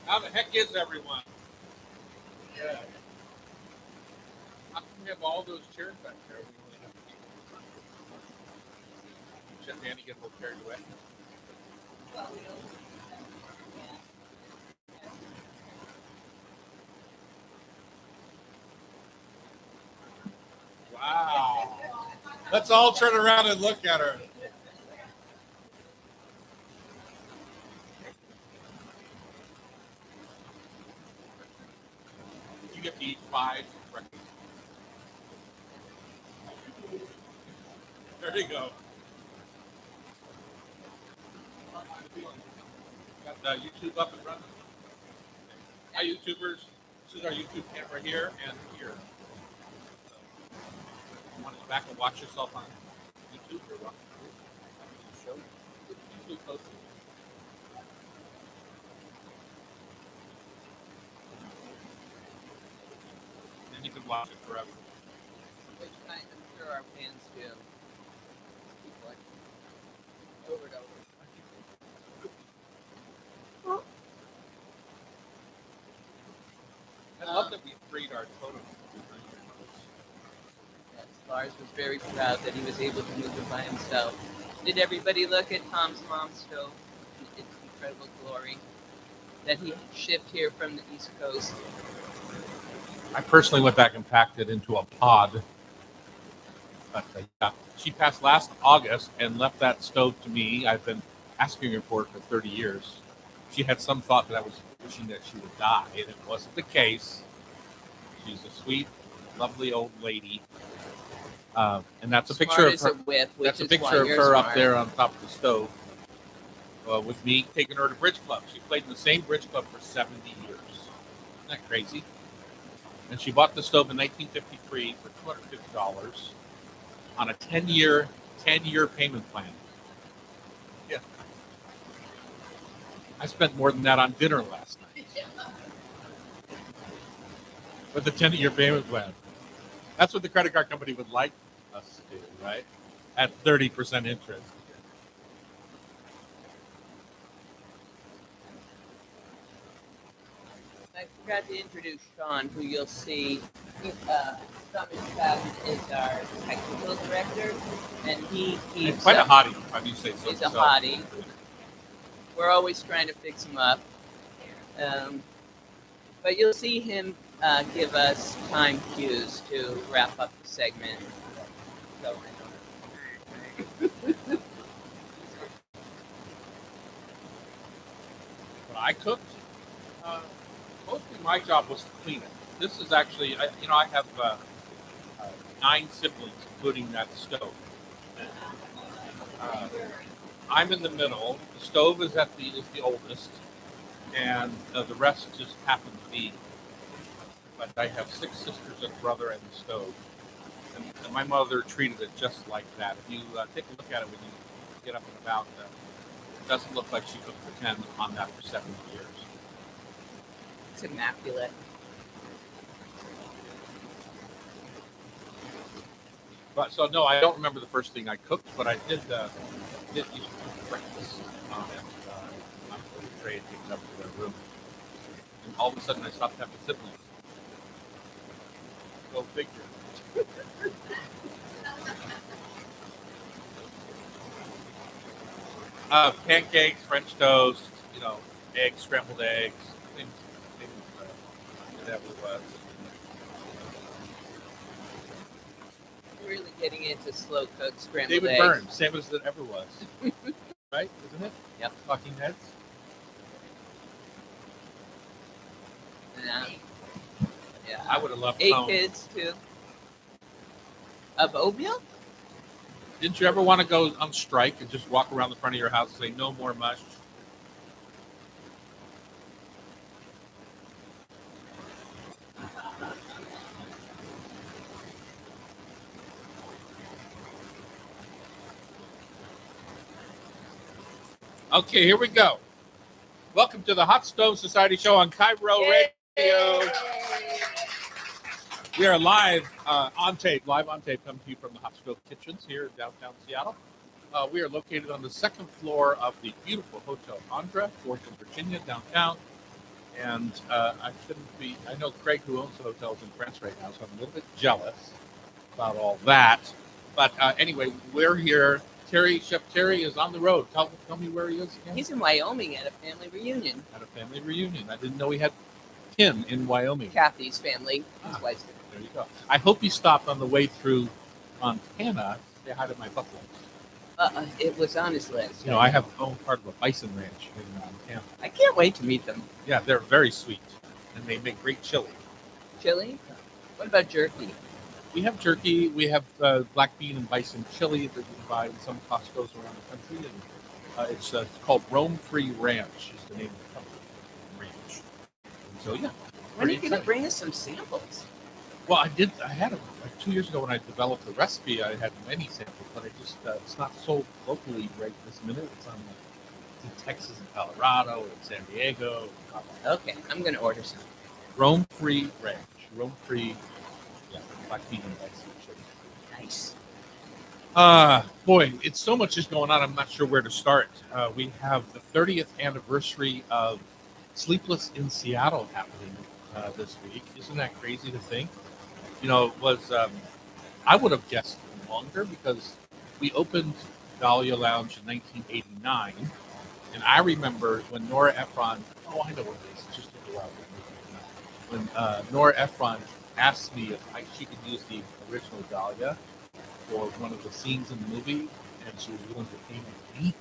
How the heck is everyone? Yeah. How come we have all those chairs back there? We only have Should Danny get a little carried away? Wow. Let's all turn around and look at her. You get to eat 5 breakfast. There you go. Got the YouTube up and running. Hi, YouTubers. This is our YouTube camera here and here. So, you want to go back and watch yourself on YouTube or what? Show YouTube posted. Then you can watch it forever. Which I'm sure our fans do. Keep watching. Over and over. I love that we freed our totem. Yes, Lars was very proud that he was able to move it by himself. Did everybody look at Tom's mom's stove? Its incredible glory that he shipped here from the East Coast. I personally went back and packed it into a pod. But yeah, she passed last August and left that stove to me. I've been asking her for it for 30 years. She had some thought that I was wishing that she would die, and it wasn't the case. She's a sweet, lovely old lady. And that's a picture of her. That's a picture of her up there on top of the stove with me taking her to bridge club. She played in the same bridge club for 70 years. Isn't that crazy? And she bought the stove in 1953 for $250 on a 10-year payment plan. Yeah. I spent more than that on dinner last night. With the 10-year payment plan. That's what the credit card company would like us to do, right? At 30% interest. I forgot to introduce Sean, who you'll see. Summers Patent is our technical director, and he keeps. It's quite a hottie, how do you say so? He's a hottie. We're always trying to fix him up. But you'll see him give us time cues to wrap up the segment. So, when I cooked, mostly my job was to clean it. This is actually, I have 9 siblings, including that stove. I'm in the middle. The stove is the oldest, and the rest just happen to be. But I have 6 sisters and brother and the stove, and my mother treated it just like that. If you take a look at it when you get up and about, it doesn't look like she cooked for 10 on that for 70 years. it's immaculate. But so no, I don't remember the first thing I cooked, but I did used to cook breakfast on the tray and take it up to their room. And all of a sudden, I stopped having siblings. Go figure. Pancakes, French toast, eggs, scrambled eggs, things that was. Really getting into slow cooked scrambled David eggs. Byrne, same as it ever was. Right? Isn't it? Yep. Talking Heads. Yeah. I would have loved 8 Tone. kids too. Of oatmeal? Didn't you ever want to go on strike and just walk around the front of your house and say, no more mush? Okay, here we go. Welcome to the Hot Stove Society Show on Cairo Radio. We are live on tape, coming to you from the Hot Stove Kitchens here in downtown Seattle. We are located on the second floor of the beautiful Hotel Andra, 4th and Virginia, downtown. And I couldn't be. I know Craig, who owns the hotels in France right now, so I'm a little bit jealous about all that. But anyway, we're here. Chef Terry is on the road. Tell me where he is again. He's in Wyoming at a family reunion. At a family reunion. I didn't know he had kin in Wyoming. Kathy's family. His wife's family. There you go. I hope he stopped on the way through Montana. Say hi to my buffalo. It was on his list. You know, I have owned part of a bison ranch in Montana. I can't wait to meet them. Yeah, they're very sweet, and they make great chili. Chili? What about jerky? We have jerky. We have black bean and bison chili that we buy in some Costco's around the country, and it's called Roam Free Ranch. Is the name of the company. Ranch. And so yeah. When are you going to bring us some samples? Well, I had it like 2 years ago when I developed the recipe. I had many samples, but I just it's not sold locally right this minute. It's in Texas and Colorado and San Diego. Okay, I'm going to order some. Roam Free Ranch. Roam Free. Yeah, black bean and bison chili. Nice. Boy, it's so much is going on. I'm not sure where to start. We have the 30th anniversary of Sleepless in Seattle happening this week. Isn't that crazy to think? You know, it was, I would have guessed longer because we opened Dahlia Lounge in 1989. And I remember when Nora Ephron, I know what it is, it just took a while. When Nora Ephron asked me if she could use the original Dahlia for one of the scenes in the movie, and she was willing to pay me.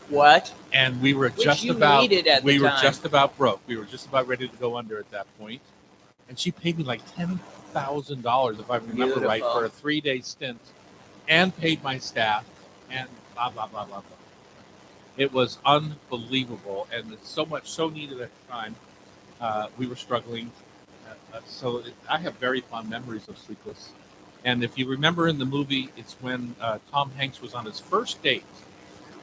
What? And we were just about broke. We were just about ready to go under at that point. And she paid me like $10,000, if I remember right, for a 3-day stint, and paid my staff, and blah, blah, blah, blah, blah. It was unbelievable, and it's so needed at the time. We were struggling. I have very fond memories of Sleepless. And if you remember in the movie, it's when Tom Hanks was on his first date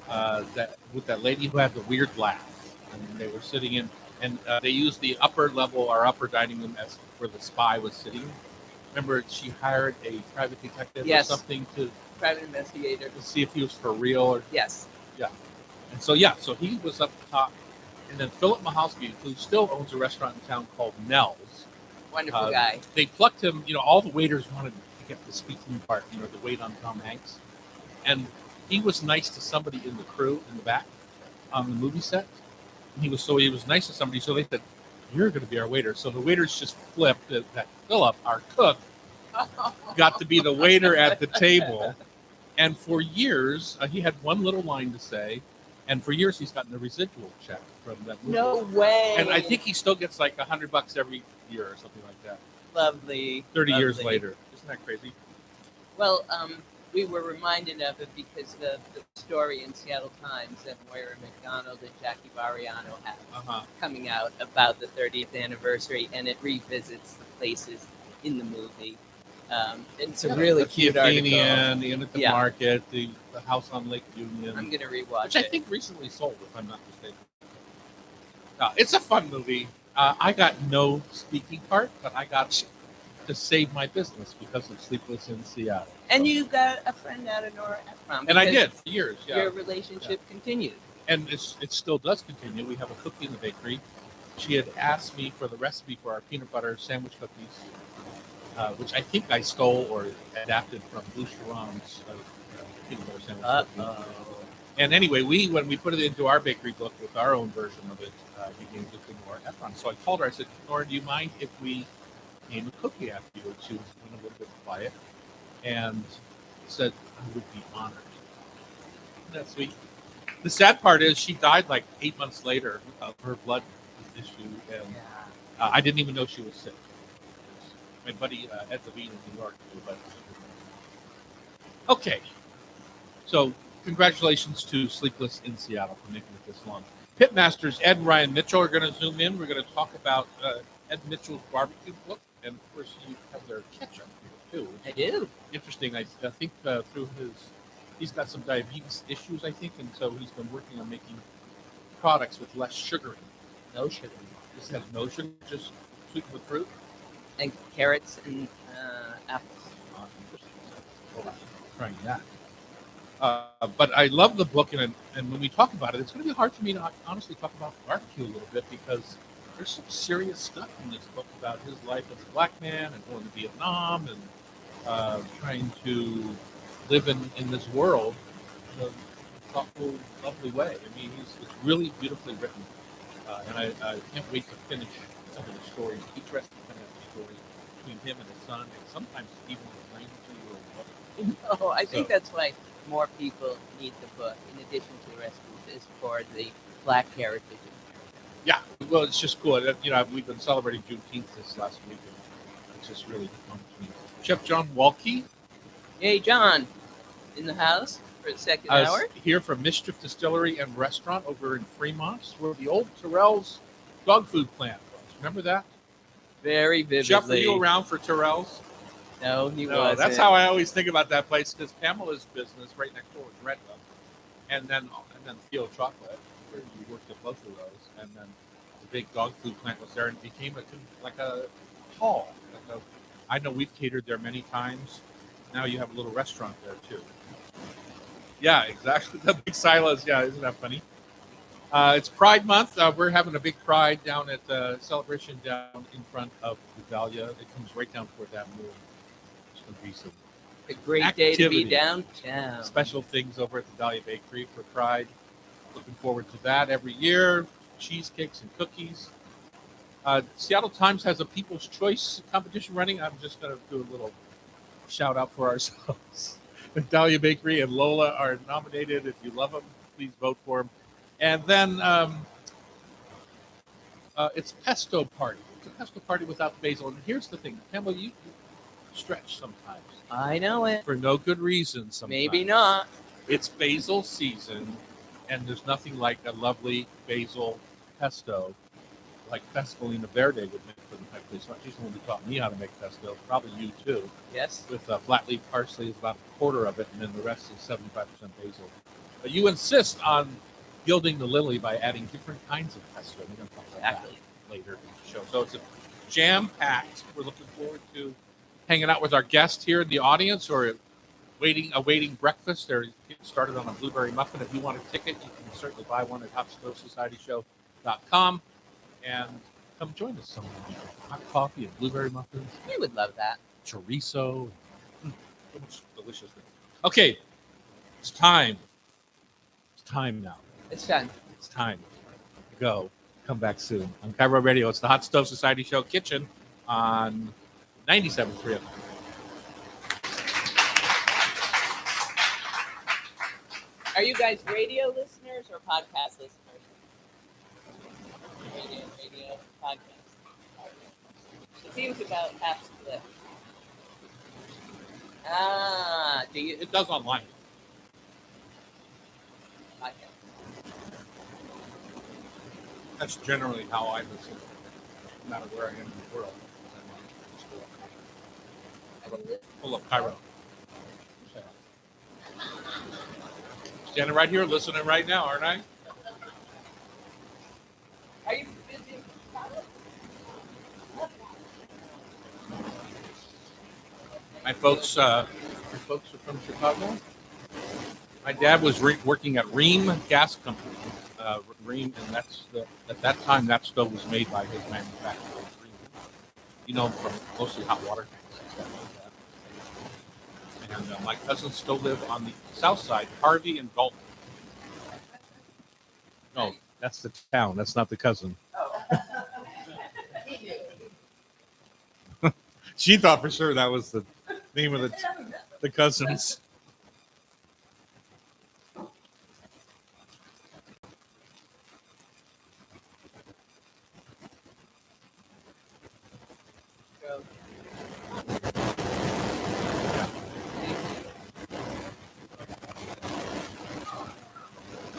with that lady who had the weird laugh. And they were sitting in, and they used the upper level, our upper dining room, as where the spy was sitting. Remember, she hired a private detective or something private investigator to see if he was for real. Or yes. Yeah. And so he was up top. And then Philip Mahalski, who still owns a restaurant in town called Nell's. Wonderful guy. They plucked him. You know, all the waiters wanted to get the speaking part, to wait on Tom Hanks. And he was nice to somebody in the crew in the back on the movie set. And he was nice to somebody. So they said, "You're going to be our waiter." So the waiters just flipped that Philip, our cook, got to be the waiter at the table. And for years, he had one little line to say. And for years, he's gotten a residual check from that movie. No way. And I think he still gets like $100 every year or something like that. Lovely. 30 years later. Isn't that crazy? Well, we were reminded of it because of the story in Seattle Times and where McDonald and Jackie Variano have coming out about the 30th anniversary, and it revisits the places in the movie. It's a really cute article. The Inn at the Market, the house on Lake Union. I'm going to rewatch which I think recently sold, if I'm not mistaken. It's a fun movie. I got no speaking part, but I got to save my business because of Sleepless in Seattle. And you got a friend out of Nora Ephron. And I did for years. Yeah. Your relationship continued. And it still does continue. We have a cookie in the bakery. She had asked me for the recipe for our peanut butter sandwich cookies, which I think I stole or adapted from Blue Sharon's peanut butter sandwich cookie. And anyway, when we put it into our bakery book with our own version of it, we named it to Nora Ephron. So I called her. I said, "Nora, do you mind if we name a cookie after you?" And she was a little bit quiet and said, "I would be honored." Isn't that sweet? The sad part is she died like 8 months later of her blood issue, and I didn't even know she was sick. My buddy Ed Levine in New York knew about it. Okay, so congratulations to Sleepless in Seattle for making it this long. Pitmasters Ed and Ryan Mitchell are going to zoom in. We're going to talk about Ed Mitchell's barbecue book, and of course you have their ketchup here too. I do. Interesting. I think through he's got some diabetes issues, I think, and so he's been working on making products with less sugar. No sugar. This has no sugar, just sweetened with fruit. And carrots and apples. Trying that. But I love the book, and when we talk about it, it's going to be hard for me to honestly talk about barbecue a little bit because there's some serious stuff in this book about his life as a black man and going to Vietnam and trying to live in this world in a thoughtful, lovely way. I mean, it's really beautifully written, and I can't wait to finish some of the stories. Each rest kind of story between him and his son, and sometimes even a 92-year-old mother. No, I think that's why more people need the book, in addition to the rest of it, is for the Black heritage in America. Yeah, well, it's just cool. You know, we've been celebrating Juneteenth this last week, and it's just really fun to me. Chef John Walke. Hey, John, in the house for the second hour. Here from Mischief Distillery and Restaurant over in Fremont, where the old Terrell's dog food plant was. Remember that? Very vividly. Chef, were you around for Terrell's? No, he wasn't. That's how I always think about that place, because Pamela's business right next door was Red Hook, and then Theo Chocolate, where you worked at both of those, and then the big dog food plant was there, and it became like a hall. I know we've catered there many times. Now you have a little restaurant there too. Yeah, exactly. The big silos. Yeah, isn't that funny? It's Pride Month. We're having a big Pride down at the celebration down in front of Vidalia. It comes right down toward that moon. It's going to be some a great day to be downtown. Special things over at the Vidalia Bakery for Pride. Looking forward to that every year. Cheesecakes and cookies. Seattle Times has a People's Choice competition running. I'm just going to do a little shout out for ourselves. Vidalia Bakery and Lola are nominated. If you love them, please vote for them. And then it's pesto party. It's a pesto party without basil. And here's the thing, Pamela, you stretch sometimes. I know it. For no good reason sometimes. Maybe not. It's basil season, and there's nothing like a lovely basil pesto, like Pescalina Verde would make for the pesto. She's the one who taught me how to make pesto. Probably you too. Yes. With flat leaf parsley is about a quarter of it, and then the rest is 75% basil. But you insist on gilding the lily by adding different kinds of pesto. We're going to talk about that later in the show. So it's a jam-packed. We're looking forward to hanging out with our guest here in the audience, or awaiting breakfast. They're getting started on a blueberry muffin. If you want a ticket, you can certainly buy one at HotStoveSocietyShow.com and come join us sometime. Hot coffee and blueberry muffins. We would love that. Chorizo. So much delicious things. Okay, it's time. It's time now. It's time. It's time to go. Come back soon on Cairo Radio. It's the Hot Stove Society Show Kitchen on 97.3 FM. Are you guys radio listeners or podcast listeners? Radio, podcast. It seems about half split. Do you? It does online. Podcast. That's generally how I listen, no matter where I am in the world. Full of Cairo. Standing right here, listening right now, aren't I? Are you busy? My folks are from Chicago. My dad was working at Ream Gas Company. Ream, and at that time that stove was made by his manufacturer. Ream. You know, from mostly hot water tanks and stuff like that. And my cousins still live on the south side, Harvey and Dalton. No, that's the town. That's not the cousin. Oh. She thought for sure that was the name of the cousins.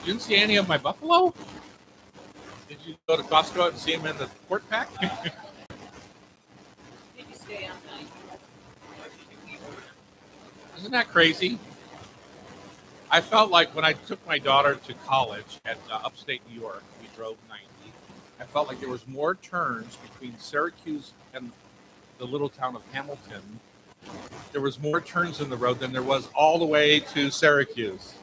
You didn't see any of my buffalo? Did you go to Costco and see them in the quart pack? Did you stay on night? Isn't that crazy? I felt like when I took my daughter to college at upstate New York, we drove 90. I felt like there was more turns between Syracuse and the little town of Hamilton. There was more turns in the road than there was all the way to Syracuse.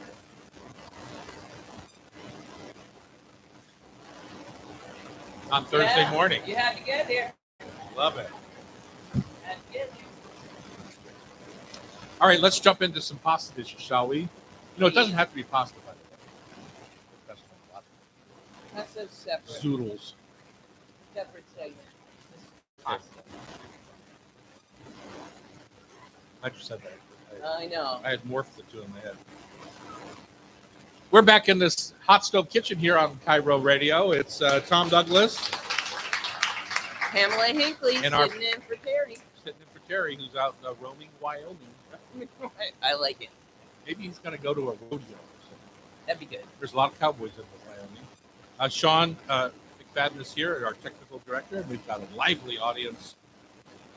on Thursday morning. You had to get here. Love it. Had to get here. All right, let's jump into some pasta dishes, shall we? It doesn't have to be pasta, by the way. That's a separate Zoodles. segment. This is pasta. I just said that. I know. I had morphed the two in my head. We're back in this hot stove kitchen here on Cairo Radio. It's Tom Douglas. Pamela Hinckley And sitting in for Terry. Sitting in for Terry, who's out roaming Wyoming. I like it. Maybe he's going to go to a rodeo or something. That'd be good. There's a lot of cowboys in Wyoming. Sean McFadden is here, our technical director, and we've got a lively audience,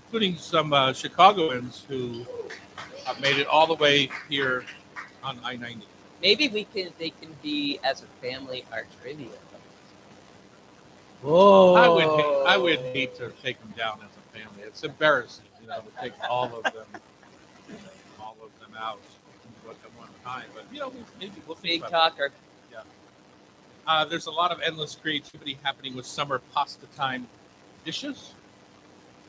including some Chicagoans who have made it all the way here on I-90. Maybe they can be as a family our trivia. Whoa! I would hate to take them down as a family. It's embarrassing, to take all of them out at one time. But maybe we'll think Big about talker. Yeah. There's a lot of endless creativity happening with summer pasta time dishes.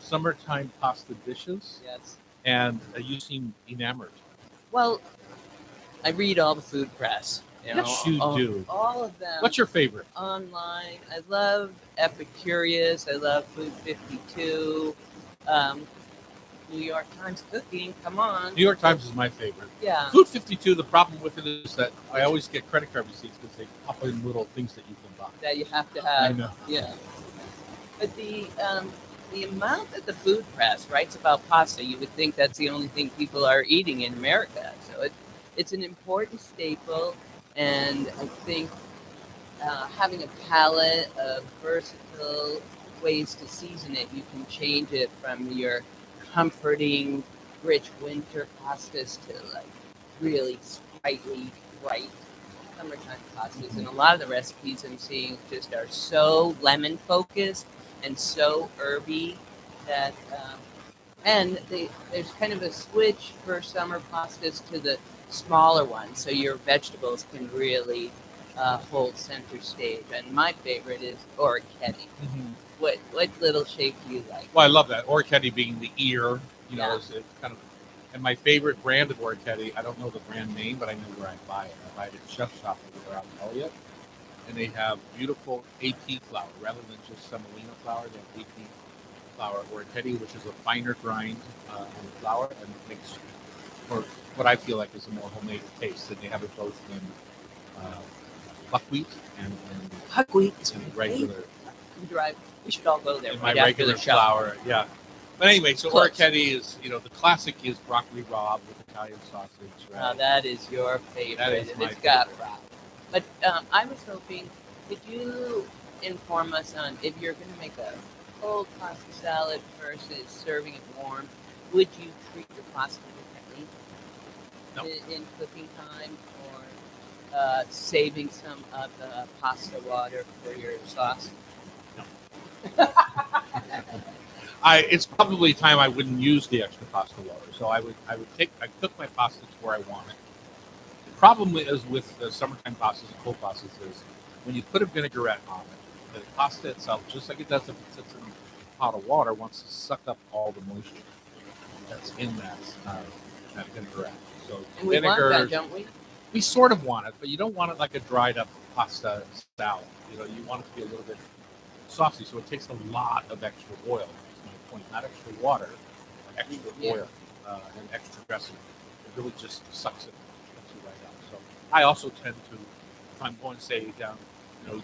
Summertime pasta dishes. Yes. And you seem enamored. Well, I read all the food press. Yes, you do. All of them. What's your favorite? Online. I love Epicurious. I love Food 52. New York Times Cooking. Come on. New York Times is my favorite. Yeah. Food 52, the problem with it is that I always get credit card receipts because they pop in little things that you can buy. That you have to have. I know. Yeah. But the amount that the food press writes about pasta, you would think that's the only thing people are eating in America. So it's an important staple, and I think having a palette of versatile ways to season it, you can change it from your comforting, rich winter pastas to really sprightly, bright summertime pastas. And a lot of the recipes I'm seeing just are so lemon focused and so herby that, there's kind of a switch for summer pastas to the smaller ones, so your vegetables can really hold center stage. And my favorite is orecchiette. Mm-hmm. What little shape do you like? Well, I love that. Orecchiette being the ear, Yeah. it's kind of. And my favorite brand of orecchiette, I don't know the brand name, but I know where I buy it. I buy it at Chef Shop over out in Elliott. And they have beautiful AP flour rather than just semolina flour. They have AP flour orecchiette, which is a finer grind on the flour, and it makes for what I feel like is a more homemade taste. And they have it both in buckwheat and Buckwheat is regular. We should all go there. In right my after regular the show. flour, yeah. But anyway, so Close. orecchiette is, the classic is broccoli rabe with Italian sausage. Right? Now that is your favorite, That is and my it's got favorite. brown. But I was hoping, could you inform us on if you're going to make a cold pasta salad versus serving it warm, would you treat your pasta differently No. in cooking time, or saving some of the pasta water for your sauce? It's probably time I wouldn't use the extra pasta water. So I cook my pasta to where I want it. The problem is with the summertime pastas and cold pastas is when you put a vinaigrette on it, the pasta itself, just like it does if it sits in a pot of water, wants to suck up all the moisture that's in that vinaigrette. So And we want that, don't we? we sort of want it, but you don't want it like a dried up pasta salad. You want it to be a little bit saucy, so it takes a lot of extra oil. That's my point. Not extra water, but extra oil and extra dressing. It really just sucks it right out. So I also tend to, if I'm going, say, down,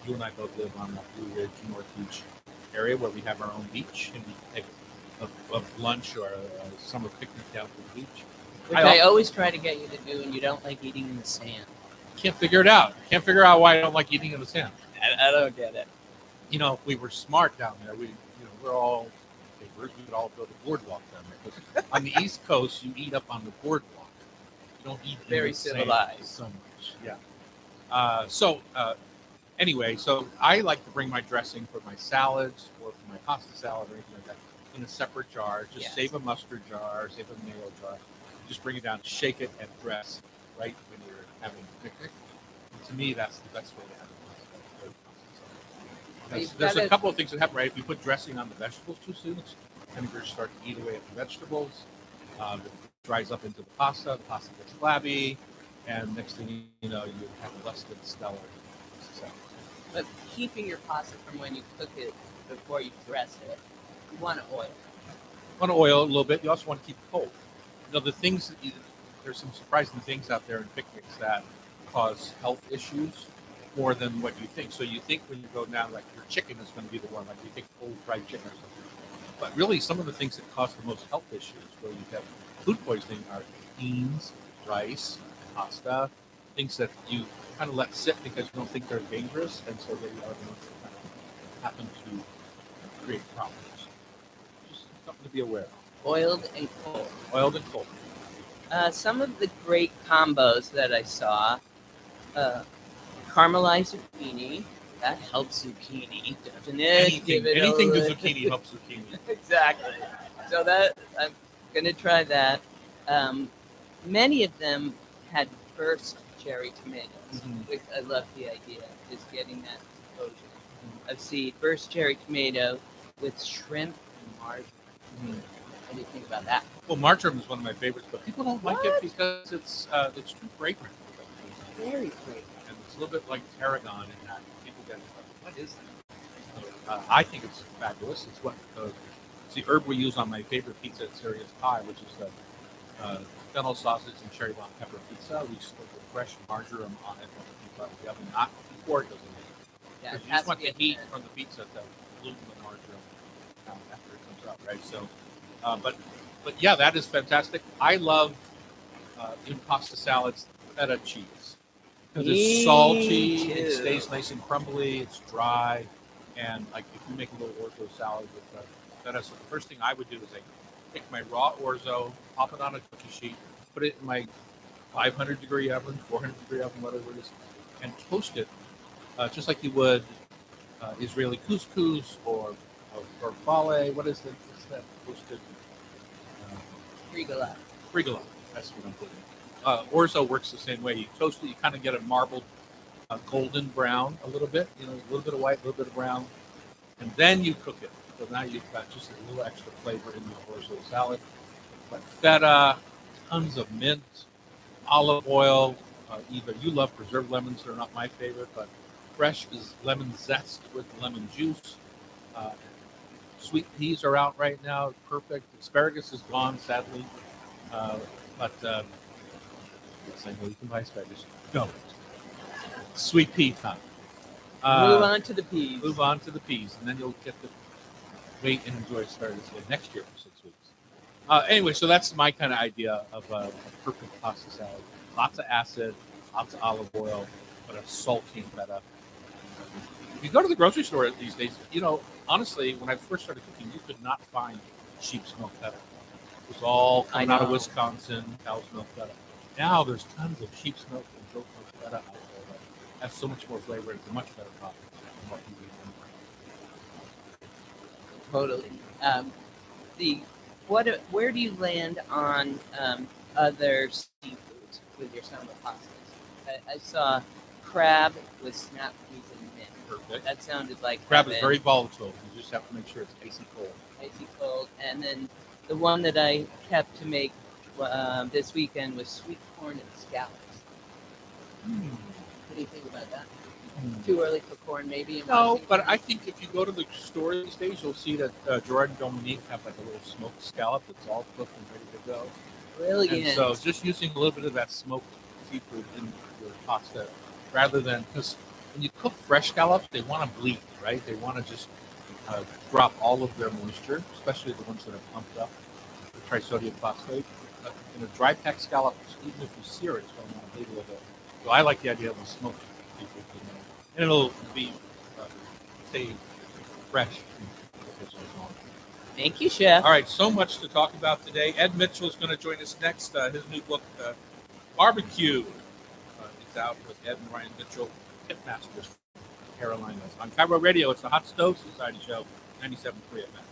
you and I both live on the Blue Ridge, North Beach area where we have our own beach, and we take a lunch or a summer picnic down to the beach. Which I always try to get you to do, and you don't like eating in the sand. Can't figure it out. Can't figure out why I don't like eating in the sand. I don't get it. If we were smart down there, we're all we could all go to boardwalk down there. Because on the East Coast, you eat up on the boardwalk. You don't eat Very in the sand civilized. so much. Yeah. Anyway, so I like to bring my dressing for my salads or for my pasta salad or anything like that in a separate jar. Just save a mustard jar, save a mayo jar. Just bring it down, shake it, and dress right when you're having a picnic. And to me, that's the best way to have a pasta salad. Because there's a couple of things that happen, right? If you put dressing on the vegetables too soon, vinegar start to eat away at the vegetables. It dries up into the pasta gets flabby, and next thing you know, you have less than stellar success. But keeping your pasta from when you cook it before you dress it, you want to oil. You want to oil a little bit. You also want to keep it cold. There's some surprising things out there in picnics that cause health issues more than what you think. So you think when you go down, like your chicken is going to be the one, like you think cold fried chicken or something. But really, some of the things that cause the most health issues, where you have food poisoning, are beans, rice, pasta, things that you kind of let sit because you don't think they're dangerous, and so they are the ones that kind of happen to create problems. Just something to be aware of. Oiled and cold. Oiled and cold. Some of the great combos that I saw, caramelized zucchini. That helps zucchini, doesn't it? Anything to zucchini helps zucchini. Exactly. So that I'm gonna try that. Many of them had burst cherry tomatoes, which I love the idea, just getting that exposure of seed. Burst cherry tomato with shrimp and marjoram. What do you think about that? Well, marjoram is one of my favorites, but people don't like it because it's too fragrant. Very fragrant. And it's a little bit like tarragon in that. People get, what is that? I think it's fabulous. It's the herb we use on my favorite pizza at Serious Pie, which is the fennel sausage and cherry bomb pepper pizza. We just put the fresh marjoram on it when the pizza the oven, not before it goes in the oven. Yeah, you just want the heat from the pizza to bloom the marjoram after it comes out, right? So, but yeah, that is fantastic. I love in pasta salads feta cheese because it's salty, it stays nice and crumbly, it's dry, and like if you make a little orzo salad with feta, so the first thing I would do is I take my raw orzo, pop it on a cookie sheet, put it in my 500-degree oven, 400-degree oven, whatever it is, and toast it just like you would Israeli couscous or fale. What is it? What's that toasted? Frigola. That's what I'm putting. Orzo works the same way. You toast it, you kind of get a marbled golden brown a little bit, a little bit of white, a little bit of brown, and then you cook it. So now you've got just a little extra flavor in the orzo salad. But feta, tons of mint, olive oil. Either you love preserved lemons, they're not my favorite, but fresh is lemon zest with lemon juice. Sweet peas are out right now, perfect. Asparagus is gone, sadly. But yes, I know you can buy asparagus. No. Sweet pea time. Move on to the peas. Move on to the peas, and then you'll get to wait and enjoy asparagus next year for 6 weeks. Anyway, so that's my kind of idea of a perfect pasta salad. Lots of acid, lots of olive oil, but a salty feta. If you go to the grocery store these days, honestly, when I first started cooking, you could not find sheep's milk feta. It was all coming out of Wisconsin, cow's milk feta. Now there's tons of sheep's milk and goat milk feta out there that has so much more flavor. It's a much better product than what you Totally. Where do you land on other seafoods with your summer pastas? I saw crab with snap peas and mint. Perfect. That sounded like crab is very volatile. You just have to make sure it's icy cold. Icy cold. And then the one that I kept to make this weekend was sweet corn and scallops. What do you think about that? Too early for corn, maybe? No, but I think if you go to the store these days, you'll see that Gerard and Dominique have like a little smoked scallop that's all cooked and ready to go. Brilliant. And so just using a little bit of that smoked seafood in your pasta, rather than, because when you cook fresh scallops, they want to bleed, right? They want to just drop all of their moisture, especially the ones that are pumped up with trisodium phosphate. In a dry packed scallop, even if you sear it, it's going to want to bleed a little bit. So I like the idea of a smoked seafood, and it'll be stay fresh. Thank you, Chef. All right, so much to talk about today. Ed Mitchell is going to join us next. His new book, Barbecue, is out with Ed and Ryan Mitchell, Pitmasters, Carolinas. On Cairo Radio, it's the Hot Stove Society Show, 97.3 FM.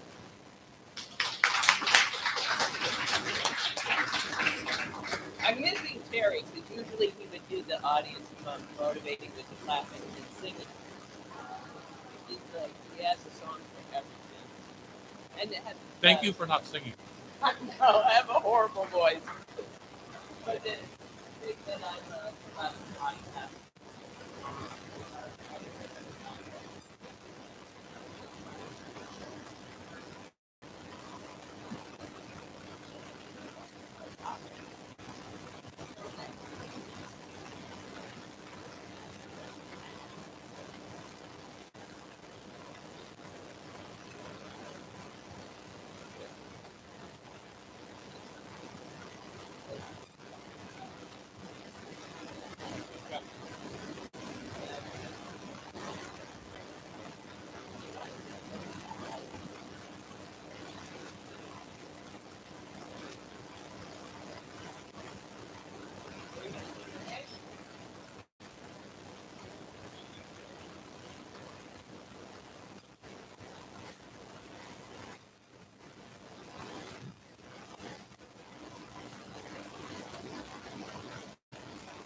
I'm missing Terry, because usually he would do the audience motivating with the clapping and singing. He has a song for everything. And it has, Thank you for not singing. I know, I have a horrible voice. But then I love podcast.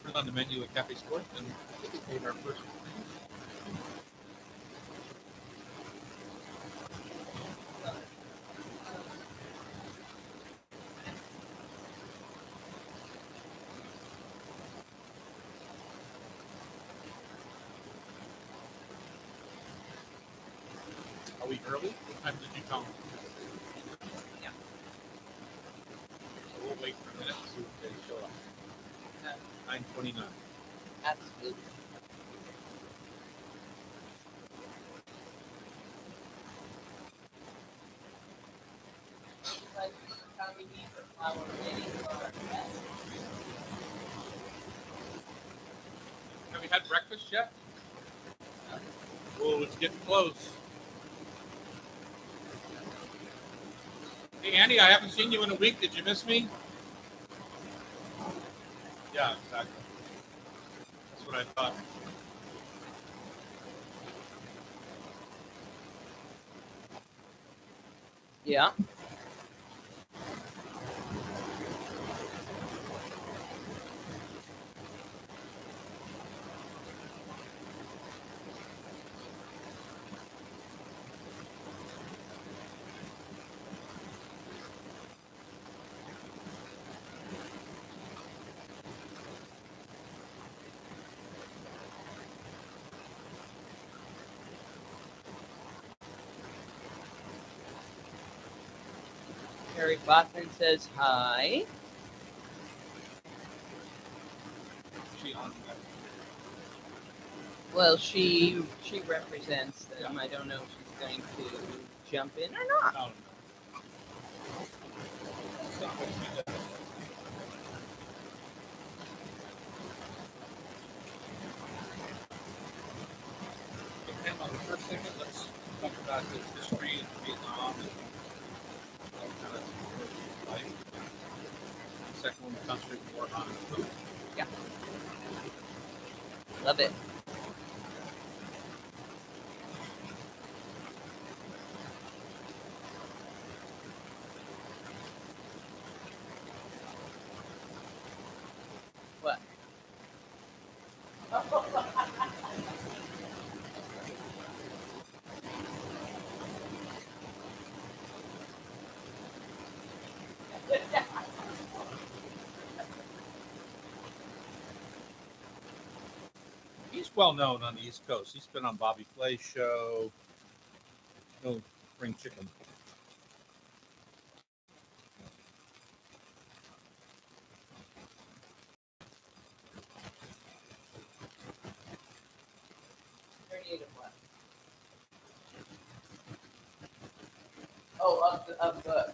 Put it on the menu at Cafe Sport and paid our first. Are we early? What time did you come? Yeah. So we'll wait for a minute to see if they show up. 9:29. Absolutely. Like, how we need for flour ready for our guests. Have you had breakfast yet? Oh, it's getting close. Hey, Andy, I haven't seen you in a week. Did you miss me? Yeah, exactly. That's what I thought. Yeah. Harry Bachman says hi. She on that. Well, she represents them. I don't know if she's going to jump in or not. No. That's not what she does. Okay, on the first segment, let's talk about the history of Vietnam and what kind of life. The second one, concentrate more on food. Yeah. Love it. What? He's well known on the East Coast. He's been on Bobby Flay's show. He'll bring chicken. Oh, of the.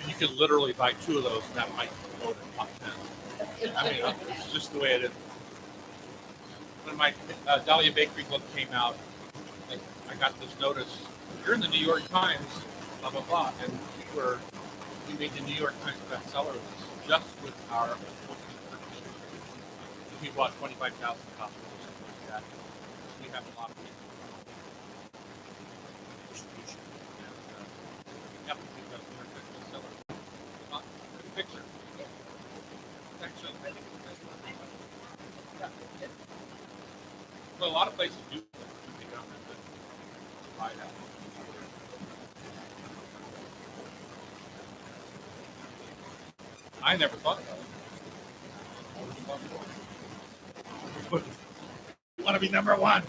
You could literally buy two of those, and that might go to top 10. I mean, it's just the way it is. When my Dahlia Bakery book came out, like, I got this notice, you're in the New York Times, blah, blah, blah. And we made the New York Times bestseller list just with our booking purchase. We bought 25,000 copies or something like that. We have a lot of people. I never thought about it. You want to be number one.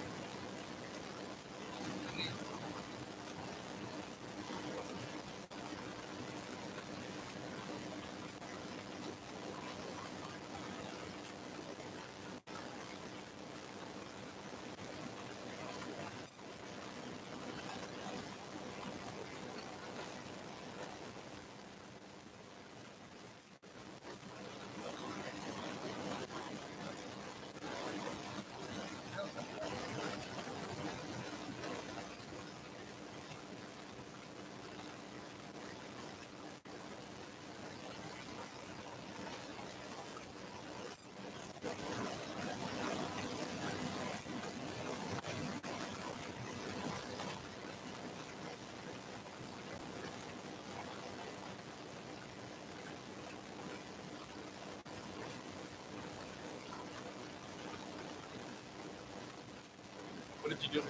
What did you do?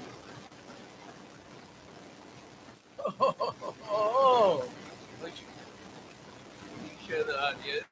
Oh, would you show the audience?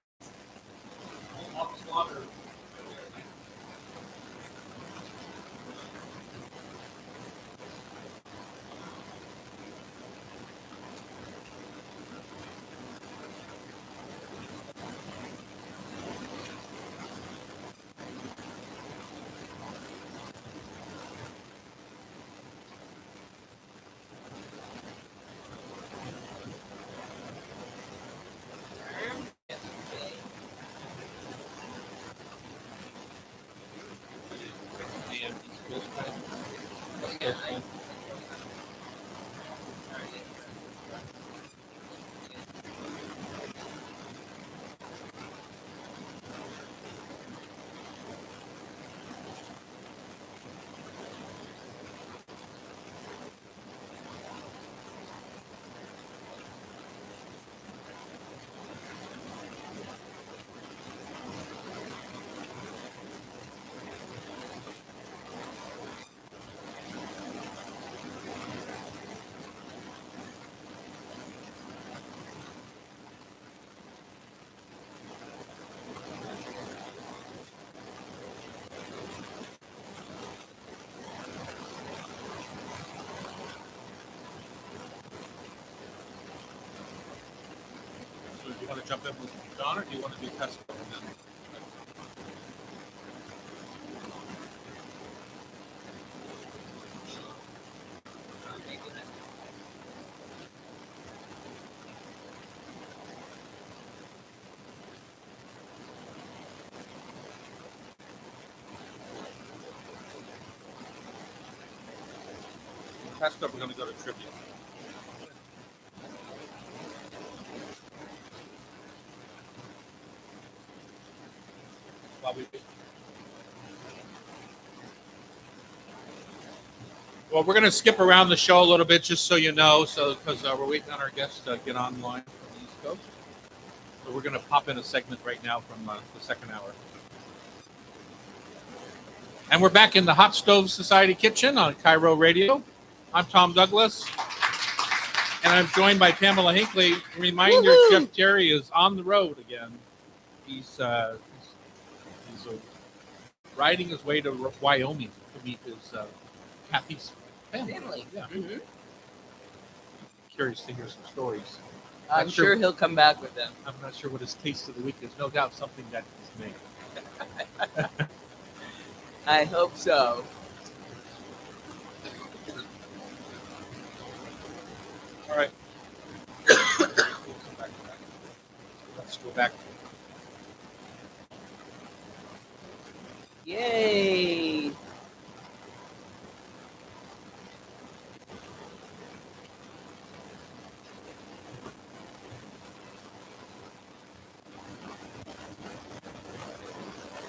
So do you want to jump in with John, or do you want to do pesto? Pesto, we're going to go to trivia. Well, we're going to skip around the show a little bit, just so you know, because we're waiting on our guests to get online from the East Coast. So we're going to pop in a segment right now from the second hour. And we're back in the Hot Stove Society kitchen on Cairo Radio. I'm Tom Douglas, and I'm joined by Pamela Hinckley. Reminder: Chef Terry is on the road again. He's riding his way to Wyoming to meet his Kathy's family. Yeah. Mm-hmm. Curious to hear some stories. I'm sure he'll come back with them. I'm not sure what his taste of the week is. No doubt something that he's made. I hope so. All right. Let's go back. Yay!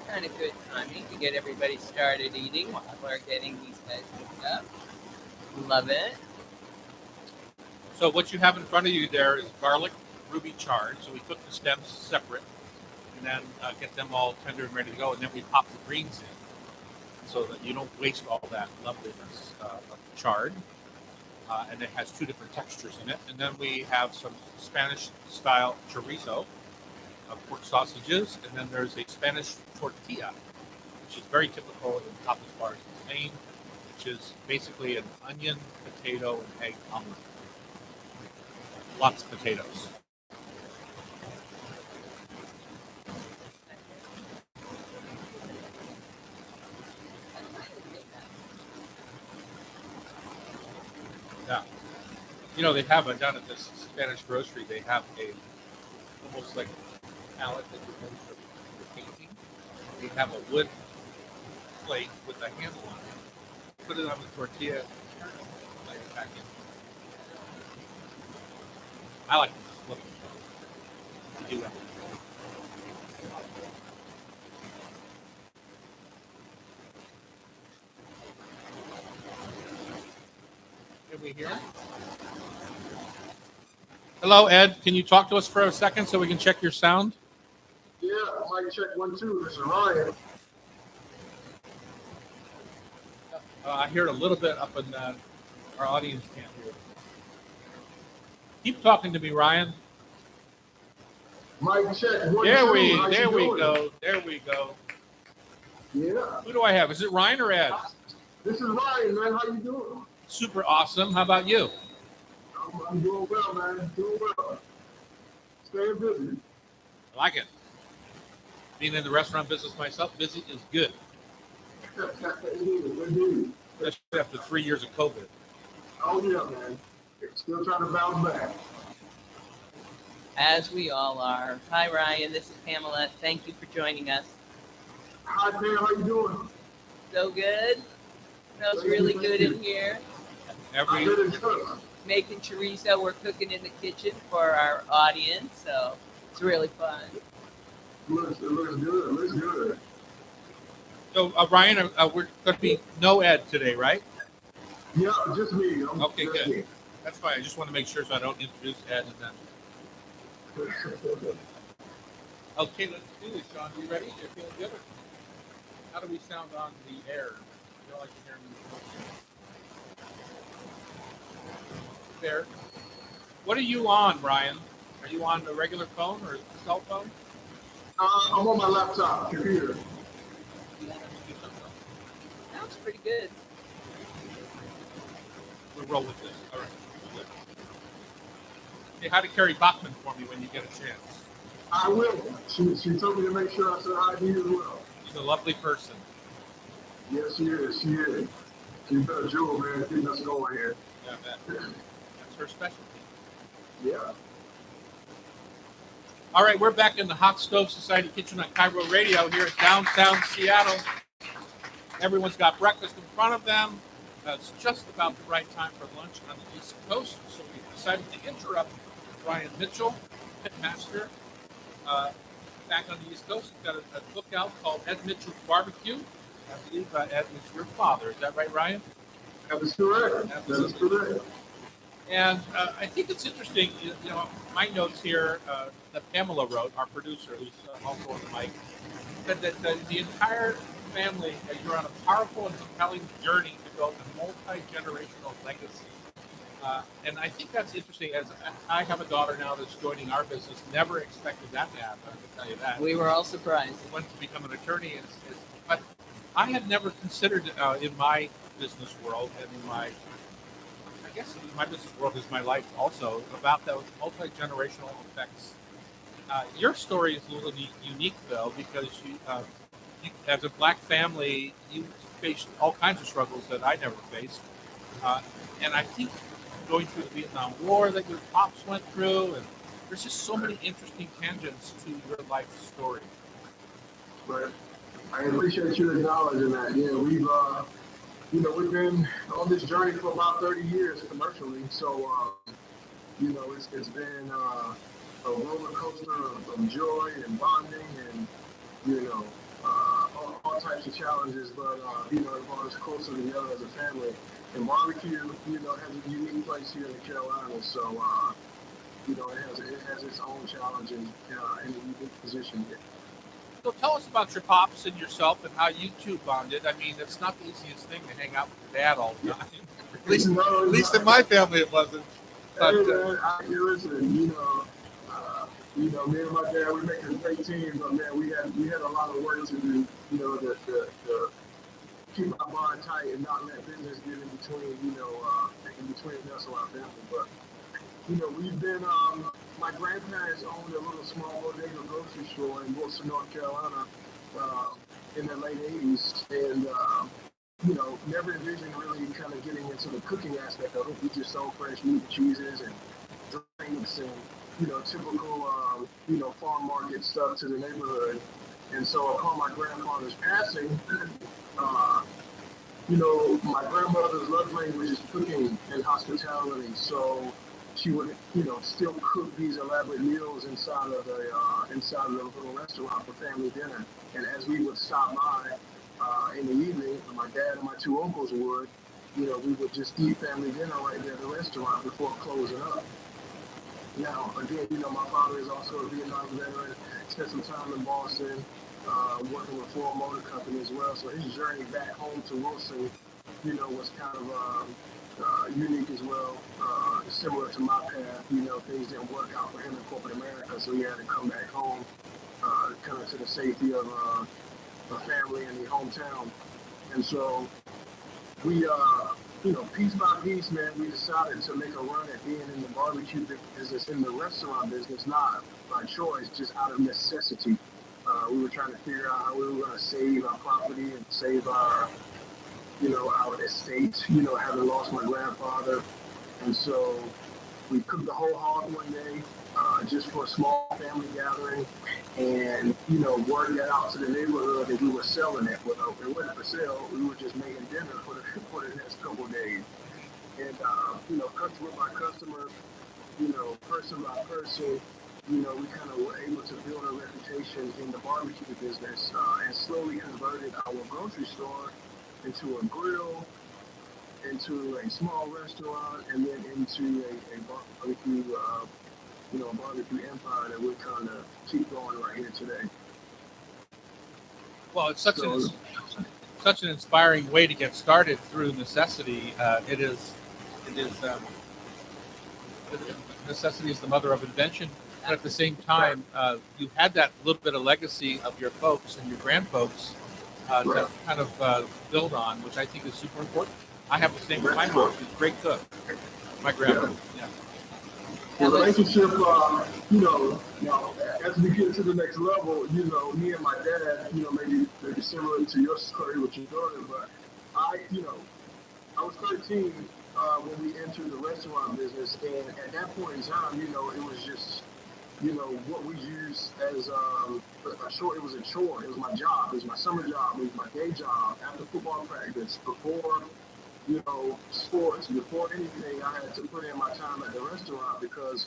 Kind of good timing to get everybody started eating while we're getting these guys cooked up. Love it. So what you have in front of you there is garlic ruby chard. So we cook the stems separate and then get them all tender and ready to go. And then we pop the greens in so that you don't waste all that loveliness of chard. And it has two different textures in it. And then we have some Spanish-style chorizo. pork sausages, and then there's a Spanish tortilla, which is very typical in tapas bars in Spain, which is basically an onion, potato, and egg omelet. Lots of potatoes. Yeah. You know, they have down at this Spanish grocery, they have a almost like palette that you use for painting. They have a wood plate with a handle on it. Put it on the tortilla, turn it, lay it back in. I like to just flip it. Do that. Can we hear? Hello, Ed. Can you talk to us for a second so we can check your sound? Yeah, mic check 1, 2. This is Ryan. I hear it a little bit up in our audience can't hear it. Keep talking to me, Ryan. Mic check 1, 2. There we go. There we go. Yeah. Who do I have? Is it Ryan or Ed? This is Ryan, man. How you doing? Super awesome. How about you? I'm doing well, man. Doing well. Staying busy. I like it. Being in the restaurant business myself, busy is good. Indeed. Especially after 3 years of COVID. Oh, yeah, man. Still trying to bounce back. As we all are. Hi, Ryan. This is Pamela. Thank you for joining us. Hi, Pam. How you doing? So good. Smells really good in here. Making chorizo. We're cooking in the kitchen for our audience, so it's really fun. It looks good. Looks good. So, Ryan, we're going to be no Ed today, right? Yeah, just me. Okay, just good. Me. That's fine. I just want to make sure so I don't introduce Ed and then. Okay, let's do this, Sean. You ready? You feeling good? How do we sound on the air? You don't like to hear me? There. What are you on, Ryan? Are you on a regular phone or a cell phone? I'm on my laptop, computer. Sounds pretty good. We'll roll with this. All right. Good. Hey, how to Carrie Bachman for me when you get a chance. I will. She told me to make sure I said hi to you as well. She's a lovely person. Yes, she is. She is. She's been a jewel, man, keeping us going here. Yeah, that's her specialty. Yeah. All right, we're back in the Hot Stove Society kitchen on Cairo Radio here at downtown Seattle. Everyone's got breakfast in front of them. It's just about the right time for lunch on the East Coast, so we decided to interrupt Brian Mitchell, Pitmaster, back on the East Coast. He's got a book out called Ed Mitchell's Barbecue. I believe Ed is your father. Is that right, Ryan? That is correct. That is correct. And I think it's interesting, you know, my notes here that Pamela wrote, our producer, who's also on the mic, said that the entire family, you're on a powerful and compelling journey to build a multi-generational legacy. And I think that's interesting, as I have a daughter now that's joining our business. Never expected that to happen, I can tell you that. We were all surprised. Went to become an attorney, but I had never considered in my business world and in my, I guess my business world is my life also, about those multi-generational effects. Your story is a little unique, though, because you, as a black family, you faced all kinds of struggles that I never faced. And I think going through the Vietnam War that your pops went through, and there's just so many interesting tangents to your life story. But I appreciate you acknowledging that. Yeah, we've been on this journey for about 30 years commercially. So, it's been a roller coaster of joy and bonding and, all types of challenges. But, it brought us closer together as a family. And barbecue, has a unique place here in the Carolinas. So, it has its own challenges in a unique position here. So tell us about your pops and yourself and how you two bonded. I mean, it's not the easiest thing to hang out with your dad all the time. At least in my family, it wasn't. But, hey, man, listen, You know, me and my dad, we make a great team, but man, we had a lot of work to do. You know, the keep our bond tight and not let business get in between. You know, in between us and our family. But you know, we've been. My grandparents owned a little small bodega grocery store in Wilson, North Carolina, in the late '80s, and you know, never envisioned really kind of getting into the cooking aspect of it. We just sold fresh meat and cheeses and drinks and, you know, typical, you know, farm market stuff to the neighborhood. And so upon my grandfather's passing, you know, my grandmother's love language is cooking and hospitality. So she would, you know, still cook these elaborate meals inside of the little restaurant for family dinner. And as we would stop by, in the evening, my dad and my two uncles would, you know, we would just eat family dinner right there at the restaurant before closing up. Now, again, you know, my father is also a Vietnam veteran, spent some time in Boston, working with Ford Motor Company as well. So his journey back home to Wilson, you know, was kind of unique as well, similar to my path. You know, things didn't work out for him in corporate America, so he had to come back home, kind of to the safety of a family in the hometown. And so we, you know, piece by piece, man, we decided to make a run at being in the barbecue business, in the restaurant business, not by choice, just out of necessity. We were trying to figure out how we were going to save our property and save our, you know, our estate, you know, having lost my grandfather. And so we cooked the whole hog one day, just for a small family gathering, and, you know, word got out to the neighborhood that we were selling it. Well, it wasn't for sale. We were just making dinner for the next couple of days. And, you know, customer by customer, you know, person by person, you know, we kind of were able to build a reputation in the barbecue business, and slowly converted our grocery store into a grill, into a small restaurant, and then into a barbecue, you know, a barbecue empire that we're kind of keep going right here today. Well, it's such an inspiring way to get started through necessity. Necessity is the mother of invention. But at the same time, you had that little bit of legacy of your folks and your grandfolks to kind of build on, which I think is super important. I have the same with my mom. She's a great cook. My grandma. Yeah. The relationship, you know, as we get to the next level, you know, me and my dad, you know, maybe similar to your story with your daughter, but I was 13 when we entered the restaurant business, and at that point in time, you know, it was just, you know, what we used as a chore. It was a chore. It was my job. It was my summer job. It was my day job after football practice, before, you know, sports, before anything. I had to put in my time at the restaurant because,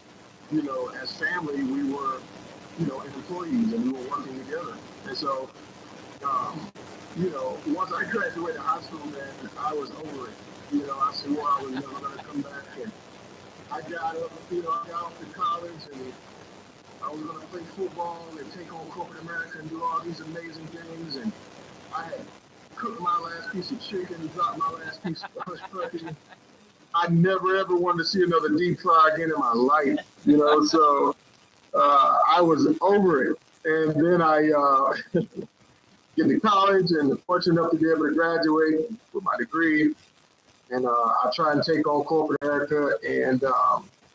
you know, as family, we were, you know, employees and we were working together. And so, you know, once I graduated high school, man, I was over it. You know, I swore I was never going to come back. And I got up, you know, I got off to college, and I was going to play football and take on corporate America and do all these amazing things. And I had cooked my last piece of chicken, dropped my last piece of turkey. I never ever wanted to see another deep fry again in my life, you know. So I was over it, and then I get to college and fortunate enough to be able to graduate with my degree. And I tried and take on corporate America, and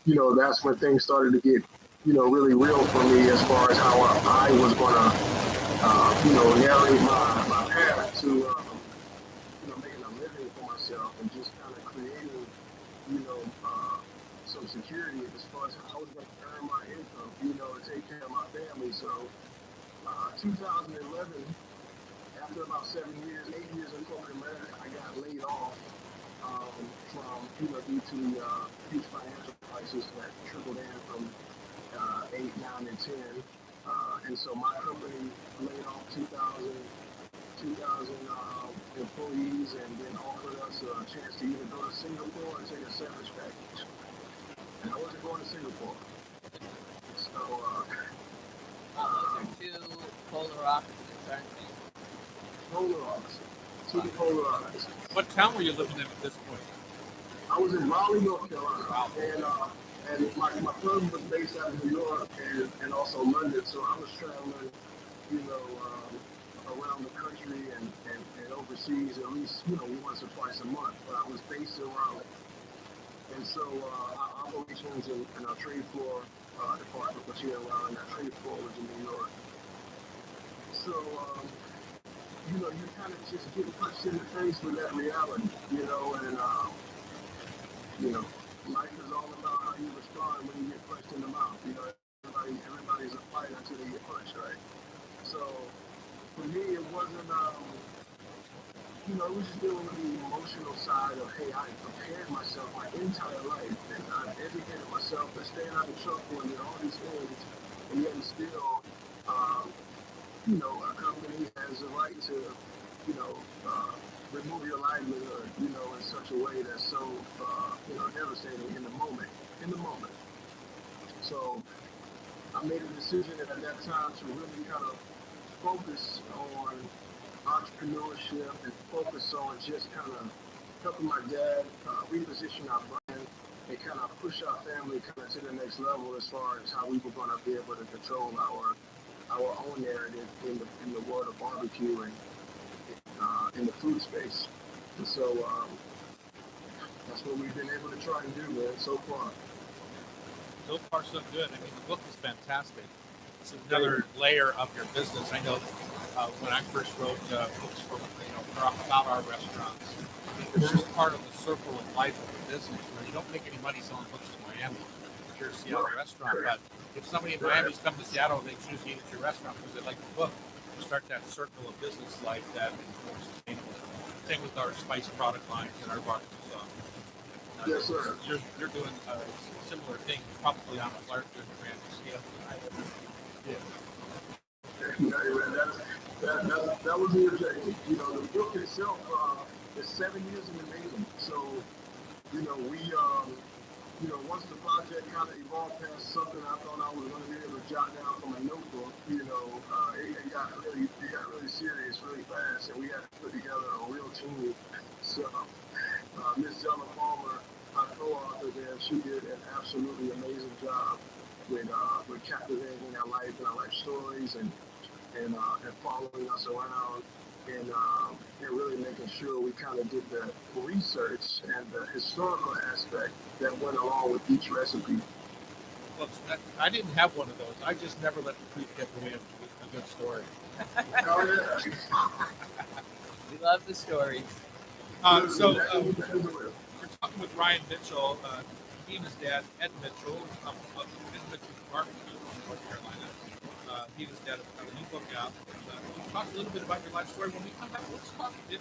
you know, that's when things started to get, you know, really real for me as far as how I was going to, you know, narrate my path to, you know, making a living for myself and just kind of creating, you know, some security as far as how I was going to earn my income, you know, to take care of my family. So 2011, after about 8 years in corporate America, I got laid off. From, you know, due to the huge financial crisis that trickled in from 8, 9, and 10. And so my company laid off 2,000 employees, and then offered us a chance to either go to Singapore or take a severance package. And I wasn't going to Singapore. So, those are two polar opposites, aren't they? Polar opposites. Two polar opposites. What town were you living in at this point? I was in Raleigh, North Carolina. Wow. And And my firm was based out of New York and also London, so I was traveling, you know, around the country and overseas at least, you know, once or twice a month. But I was based in Raleigh. And so our operations and our trade floor department was here in Raleigh, and our trade floor was in New York. So, you know, you kind of just get punched in the face with that reality, you know, and, you know, life is all about how you respond when you get punched in the mouth. You know, everybody's a fighter until they get punched, right? So for me, it wasn't, you know, it was just dealing with the emotional side of, hey, I prepared myself my entire life, and I've educated myself to stay out of trouble and all these things, and yet still, you know, a company has a right to, you know, remove your livelihood, you know, in such a way that's so, you know, devastating in the moment. In the moment. So I made a decision at that time to really kind of focus on entrepreneurship and focus on just kind of helping my dad reposition our brand and kind of push our family kind of to the next level as far as how we were going to be able to control our own narrative in the world of barbecue and in the food space. And so that's what we've been able to try and do, man, so far. So far, so good. I mean, the book is fantastic. It's another layer of your business. I know when I first wrote books for, you know, about our restaurants, it's just part of the circle of life of the business. You know, you don't make any money selling books in Miami. If you're a Seattle restaurant, but if somebody in Miami's come to Seattle and they choose to eat at your restaurant because they like the book, you start that circle of business life that is more sustainable. Same with our spice product lines and our barbecue sauce. Yes, sir. You're doing a similar thing, probably on a larger grand scale than I ever did. That was the objective. You know, the book itself is 7 years in the making. So, you know, you know, once the project kind of evolved past something I thought I was going to be able to jot down from a notebook, you know, it got really serious really fast, and we had to put together a real team. So, Miss Zelma Palmer, our co-author there, she did an absolutely amazing job with captivating our life and our life stories and following us around and really making sure we kind of did the research and the historical aspect that went along with each recipe. Well, I didn't have one of those. I just never let the truth get in the way of a good story. Oh, yeah. We love the stories. So we're talking with Ryan Mitchell. He and his dad, Ed Mitchell, of Ed Mitchell's Barbecue in North Carolina. He and his dad have got a new book out. We'll talk a little bit about your life story. When we come back, let's talk a bit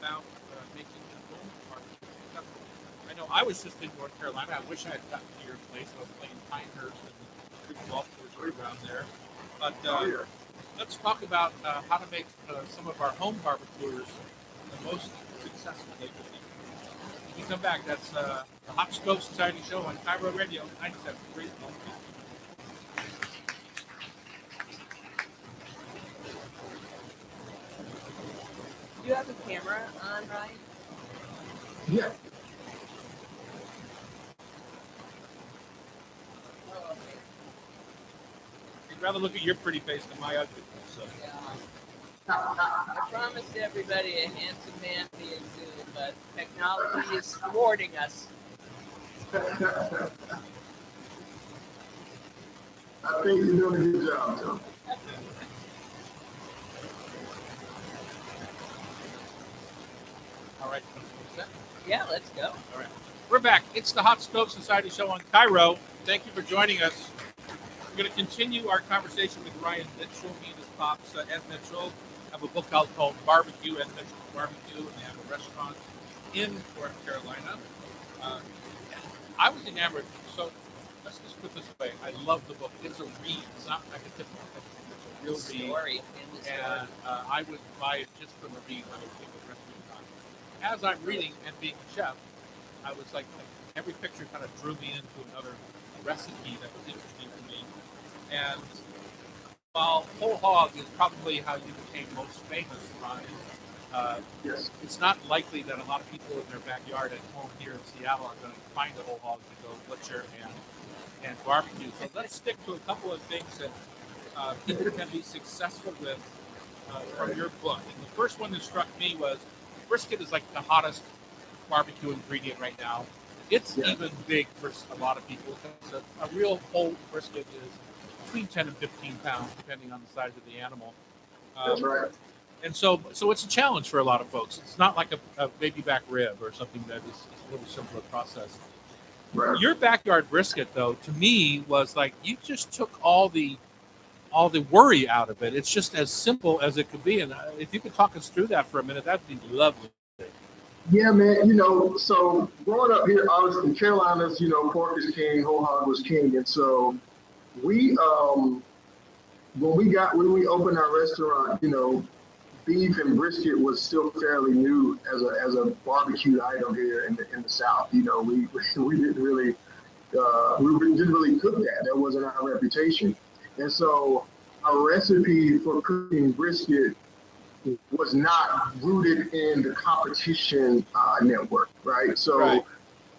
about making your own barbecue. I know I was just in North Carolina. I wish I had gotten to your place. I was playing Pinehurst and the golf course right around there. But let's talk about how to make some of our home barbecuers the most successful they could be. When we come back, that's the Hot Stove Society show on Cairo Radio 97.3. Do you have a camera on, Ryan? Yeah. Oh, okay. I'd rather look at your pretty face than my ugly face. So. Yeah. I promised everybody a handsome man being soon, but technology is thwarting us. I think you're doing a good job, Tom. All right. Yeah, let's go. All right. We're back. It's the Hot Stove Society show on Cairo. Thank you for joining us. We're going to continue our conversation with Ryan Mitchell. He and his pops, Ed Mitchell, have a book out called Barbecue, Ed Mitchell's Barbecue, and they have a restaurant in North Carolina. I was enamored. So let's just put this away. I love the book. It's a read. It's not like a typical book. It's a real read. And I would buy it just from a read when I was thinking the rest of the time. As I'm reading and being a chef, I was like every picture kind of drew me into another recipe that was interesting to me. And while whole hog is probably how you became most famous, Ryan, Yes. It's not likely that a lot of people in their backyard at home here in Seattle are going to find a whole hog to go butcher and barbecue. So let's stick to a couple of things that people can be successful with from your book. And the first one that struck me was brisket is like the hottest barbecue ingredient right now. It's even big for a lot of people. A real whole brisket is between 10 and 15 pounds, depending on the size of the animal. That's right. And so it's a challenge for a lot of folks. It's not like a baby back rib or something that is a little simpler process. Right. Your backyard brisket, though, to me was like you just took all the worry out of it. It's just as simple as it could be. And if you could talk us through that for a minute, that'd be lovely. Yeah, man. So growing up here, obviously in Carolinas, pork is king, whole hog was king, and so we when we opened our restaurant, beef and brisket was still fairly new as a barbecue item here in the South. We didn't really cook that. That wasn't our reputation, and so our recipe for cooking brisket was not rooted in the competition network, right? So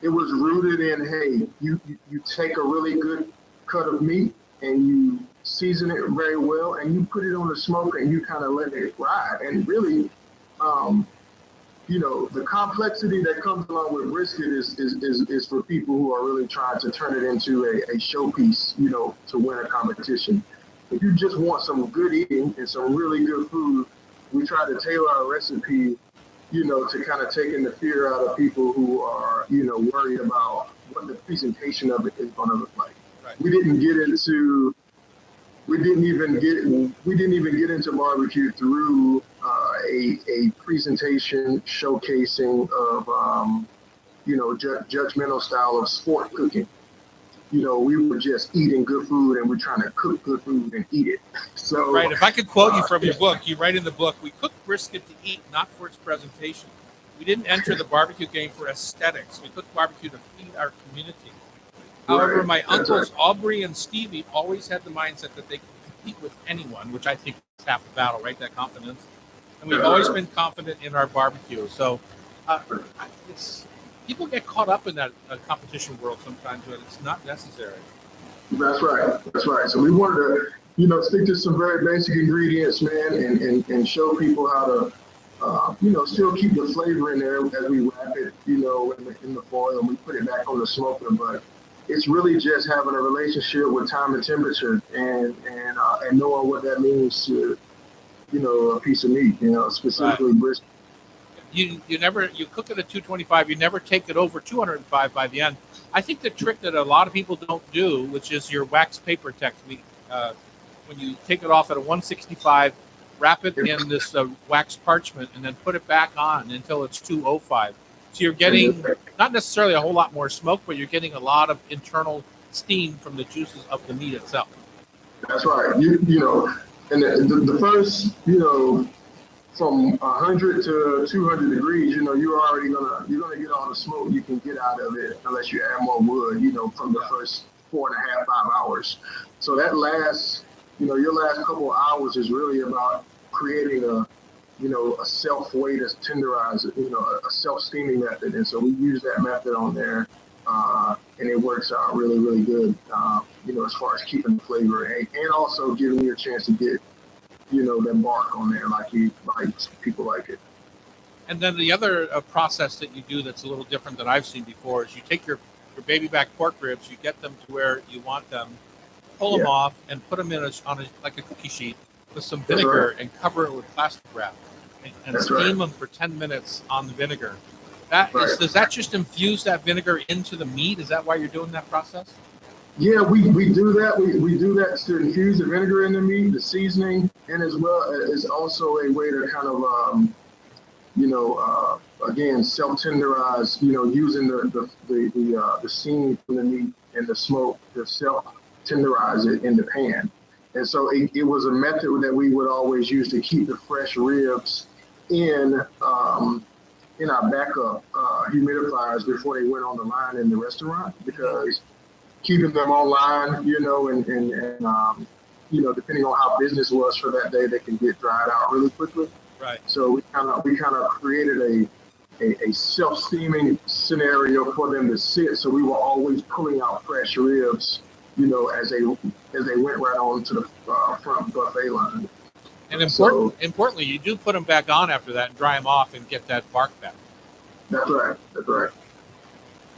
It was rooted in, hey, you take a really good cut of meat and you season it very well and you put it on the smoke and you kind of let it ride. And really, the complexity that comes along with brisket is for people who are really trying to turn it into a showpiece, to win a competition. If you just want some good eating and some really good food, we try to tailor our recipe, to kind of taking the fear out of people who are, worried about what the presentation of it is going to look like. Right. We didn't even get into barbecue through a presentation showcasing of, judgmental style of sport cooking. We were just eating good food and we're trying to cook good food and eat it. So, right. If I could quote you from your book, you write in the book, we cook brisket to eat, not for its presentation. We didn't enter the barbecue game for aesthetics. We cooked barbecue to feed our community. However, my uncles, Aubrey and Stevie, always had the mindset that they could compete with anyone, which I think is half the battle, right? That confidence. And we've always been confident in our barbecue. So people get caught up in that competition world sometimes, but it's not necessary. That's right. So we wanted to, stick to some very basic ingredients, man, and show people how to, still keep the flavor in there as we wrap it, in the foil and we put it back on the smoker. But it's really just having a relationship with time and temperature and knowing what that means to, a piece of meat, specifically brisket. You cook it at 225. You never take it over 205 by the end. I think the trick that a lot of people don't do, which is your wax paper technique, when you take it off at a 165, wrap it in this wax parchment, and then put it back on until it's 205. So you're getting not necessarily a whole lot more smoke, but you're getting a lot of internal steam from the juices of the meat itself. That's right. And the first, from 100 to 200 degrees, you're already gonna get all the smoke you can get out of it, unless you add more wood, from the first 4.5, 5 hours. So that last, your last couple of hours is really about creating a self way to tenderize it, a self steaming method. And so we use that method on there, and it works out really, really good, as far as keeping the flavor and also giving you a chance to get that bark on there like people like it. And then the other process that you do that's a little different that I've seen before is you take your baby back pork ribs, you get them to where you want them, pull them off, and put them in like a cookie sheet with some vinegar and cover it with plastic wrap and steam them for 10 minutes on the vinegar. Does that just infuse that vinegar into the meat? Is that why you're doing that process? Yeah, we do that. We do that to infuse the vinegar in the meat, the seasoning, and as well as also a way to kind of, again, self-tenderize, using the steam from the meat and the smoke to self-tenderize it in the pan. And so it was a method that we would always use to keep the fresh ribs in our backup humidifiers before they went on the line in the restaurant, because keeping them online, and depending on how business was for that day, they can get dried out really quickly. Right. So we kind of created a self-steaming scenario for them to sit. So we were always pulling out fresh ribs, as they went right on to the front buffet line. And importantly, you do put them back on after that and dry them off and get that bark back. That's right. That's right.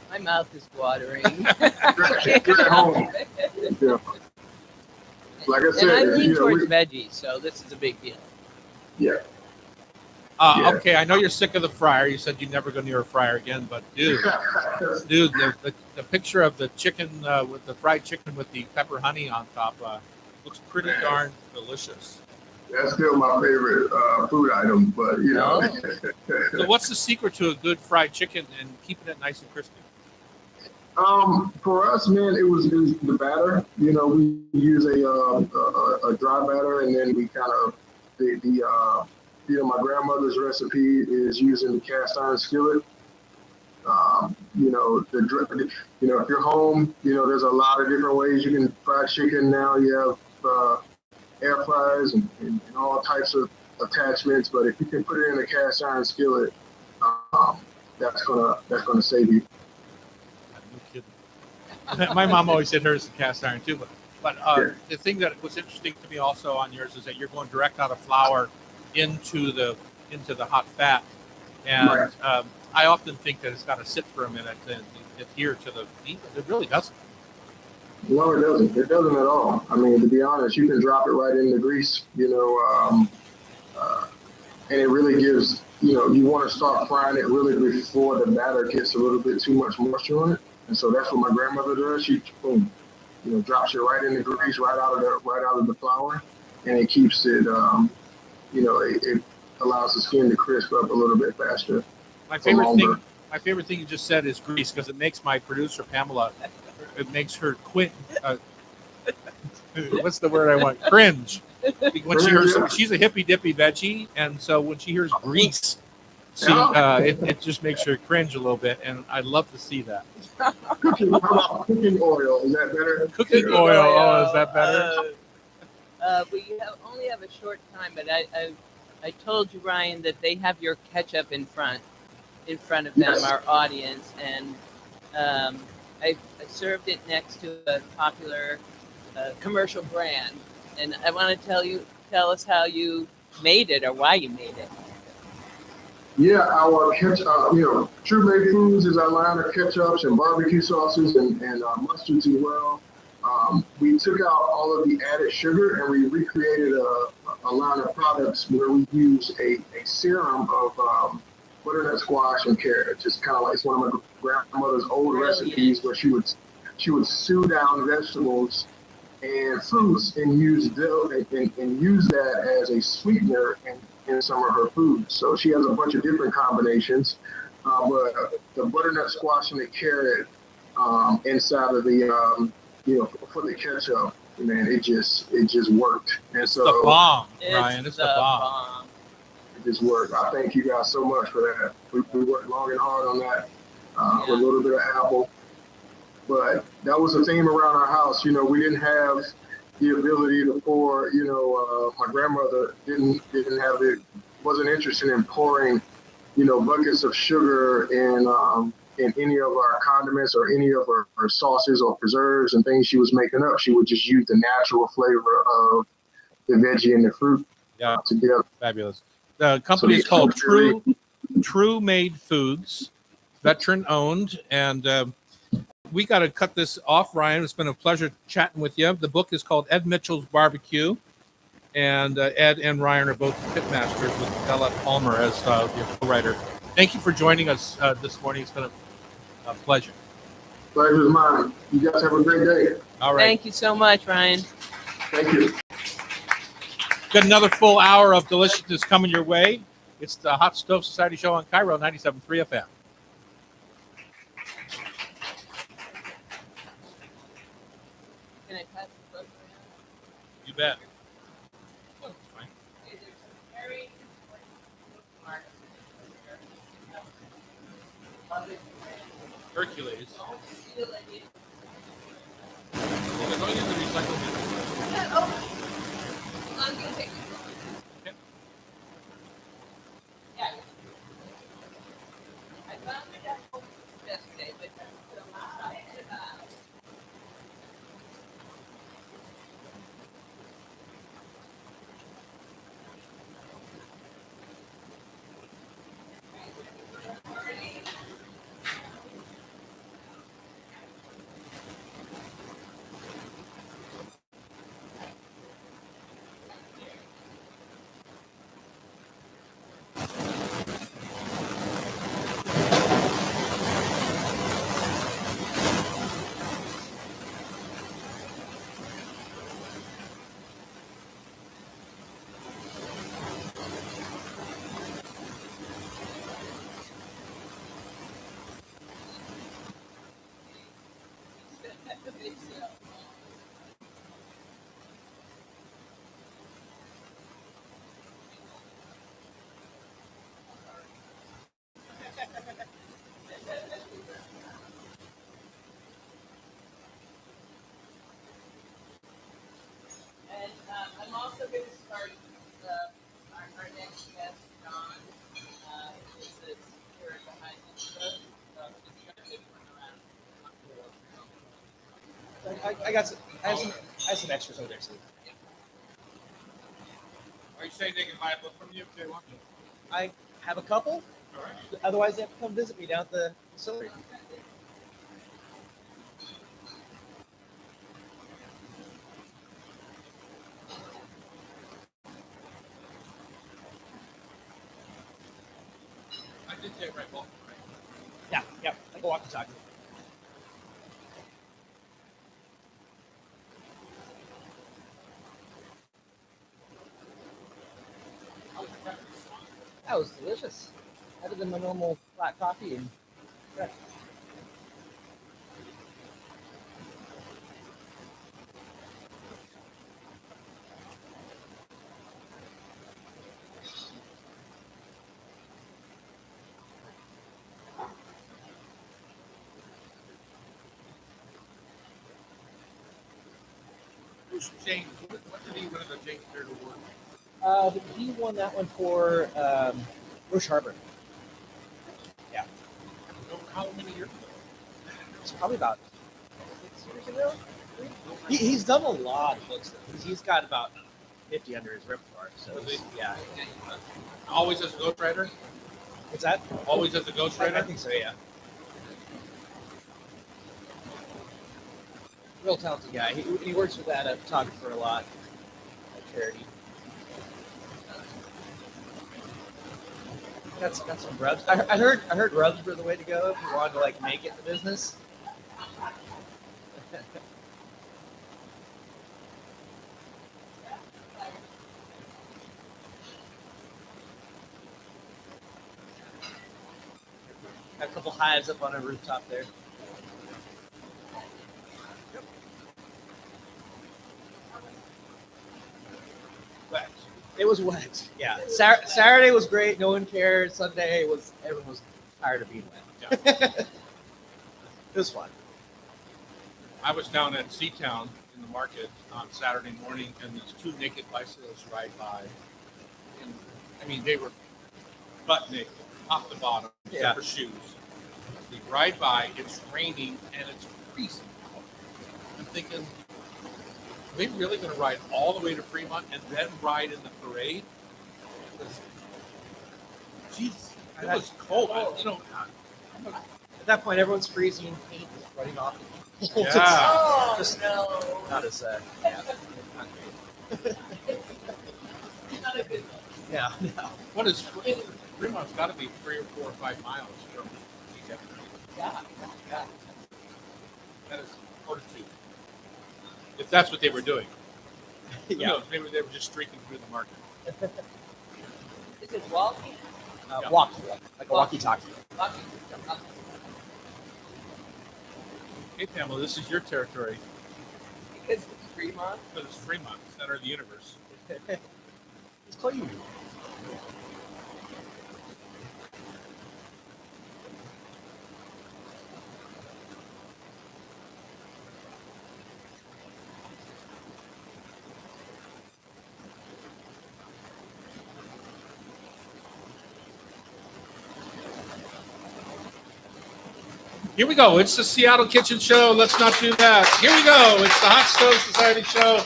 My mouth is watering. You're at home. Yeah. Like I said, and I lean towards veggies, so this is a big deal. Yeah. Okay, I know you're sick of the fryer. You said you'd never go near a fryer again, but dude, the picture of the chicken with the fried chicken with the pepper honey on top looks pretty darn delicious. That's still my favorite food item, but So what's the secret to a good fried chicken and keeping it nice and crispy? For us, man, it was the batter. We use a dry batter, and then we kind of my grandmother's recipe is using the cast iron skillet. If you're home, there's a lot of different ways you can fry chicken now. You have air fryers and all types of attachments, but if you can put it in a cast iron skillet, that's gonna save you. No kidding. My mom always said hers is cast iron too, but the thing that was interesting to me also on yours is that you're going direct out of flour into the hot fat, and Right. I often think that it's got to sit for a minute and adhere to the meat. It really doesn't. No, it doesn't. It doesn't at all. I mean, to be honest, you can drop it right in the grease, and it really gives, you want to start frying it really before the batter gets a little bit too much moisture on it. And so that's what my grandmother does. She, boom, drops it right in the grease, right out of the flour, and it keeps it, it allows the skin to crisp up a little bit faster. My favorite thing you just said is grease, because it makes my producer Pamela, it makes her quit. What's the word I want? Cringe. When she hears, she's a hippy dippy veggie, and so when she hears grease, it just makes her cringe a little bit, and I'd love to see that. How about cooking oil? Is that better? Cooking oil. Oh, is that better? We only have a short time, but I told you, Ryan, that they have your ketchup in front of them, Yes. our audience, and I served it next to a popular commercial brand, and I want to tell us how you made it or why you made it. Yeah, our ketchup, True Made Foods is our line of ketchups and barbecue sauces and mustards as well. We took out all of the added sugar and we recreated a line of products where we use a serum of butternut squash and carrots. It's kind of like one of my grandmother's old recipes where she would sew down vegetables and fruits and use that as a sweetener in some of her foods. So she has a bunch of different combinations, but the butternut squash and the carrot inside of the for the ketchup, man, it just worked. And so the bomb, Ryan. It's the bomb. It just worked. I thank you guys so much for that. We worked long and hard on that with a little bit of apple. But that was the theme around our house. We didn't have the ability to pour. My grandmother didn't have it. Wasn't interested in pouring, buckets of sugar in any of our condiments or any of her sauces or preserves and things she was making up. She would just use the natural flavor of the veggie and the fruit together. Fabulous. The company is called True Made Foods, veteran owned, and we got to cut this off, Ryan. It's been a pleasure chatting with you. The book is called Ed Mitchell's Barbecue, and Ed and Ryan are both Pitmasters with Bella Palmer as your co-writer. Thank you for joining us this morning. It's been a pleasure. Pleasure's mine. You guys have a great day. All right. Thank you so much, Ryan. Thank you. Got another full hour of deliciousness coming your way. It's the Hot Stove Society Show on Cairo 97.3 FM. Can I pass the book around? You bet. Hercules. And I'm also going to start our next guest, John. Is the spirit behind this show. I have some extras over there too. Are you saying they can buy a book from you if they want to? I have a couple. All right. Otherwise, they have to come visit me down at the distillery. I did say it right, Paul. Yeah, like a walkie-talkie. That was delicious. Better than my normal black coffee and. Yeah. Who's James? What did he win the James Beard Award? He won that one for Bush Harbor. Yeah, How many years ago? it's probably about 6 years ago. He's done a lot of books. He's got about 50 under his repertoire. So yeah. Always as a ghostwriter? What's that? Always as a I ghostwriter? think so. Yeah. Real talented guy. He works with that photographer a lot at charity. Got some rubs. I heard rubs were the way to go if you wanted to like make it in the business. Got a couple hives up on a rooftop there. Wet. It was wet. Yeah. Saturday was great. No one cared. Sunday everyone was tired of being wet. Yeah. It was fun. I was down at Seatown in the market on Saturday morning, and these two naked bicyclists ride by. And, I mean, they were butt naked, top to bottom, Yeah. except for shoes. They ride by, it's raining, and it's freezing. I'm thinking, are they really going to ride all the way to Fremont and then ride in the parade? Jeez, it was cold. At that point, everyone's freezing. Paint is running off. Yeah. Oh, Just no. not as yeah. Not great. Not a good one. Yeah. No. What is Fremont's got to be 3 or 4 or 5 miles from Seatown. Yeah. That is fortitude. If that's what they were doing. Who Yeah. knows? Maybe they were just streaking through the market. Is it walking? Yeah. Walkie, like a walkie-talkie. Walking. Hey, Pamela, this is your territory. Because it's Fremont. But it's Fremont, center of the universe. It's clean. Here we go. It's the Seattle Kitchen Show. Let's not do that. Here we go. It's the Hot Stove Society Show.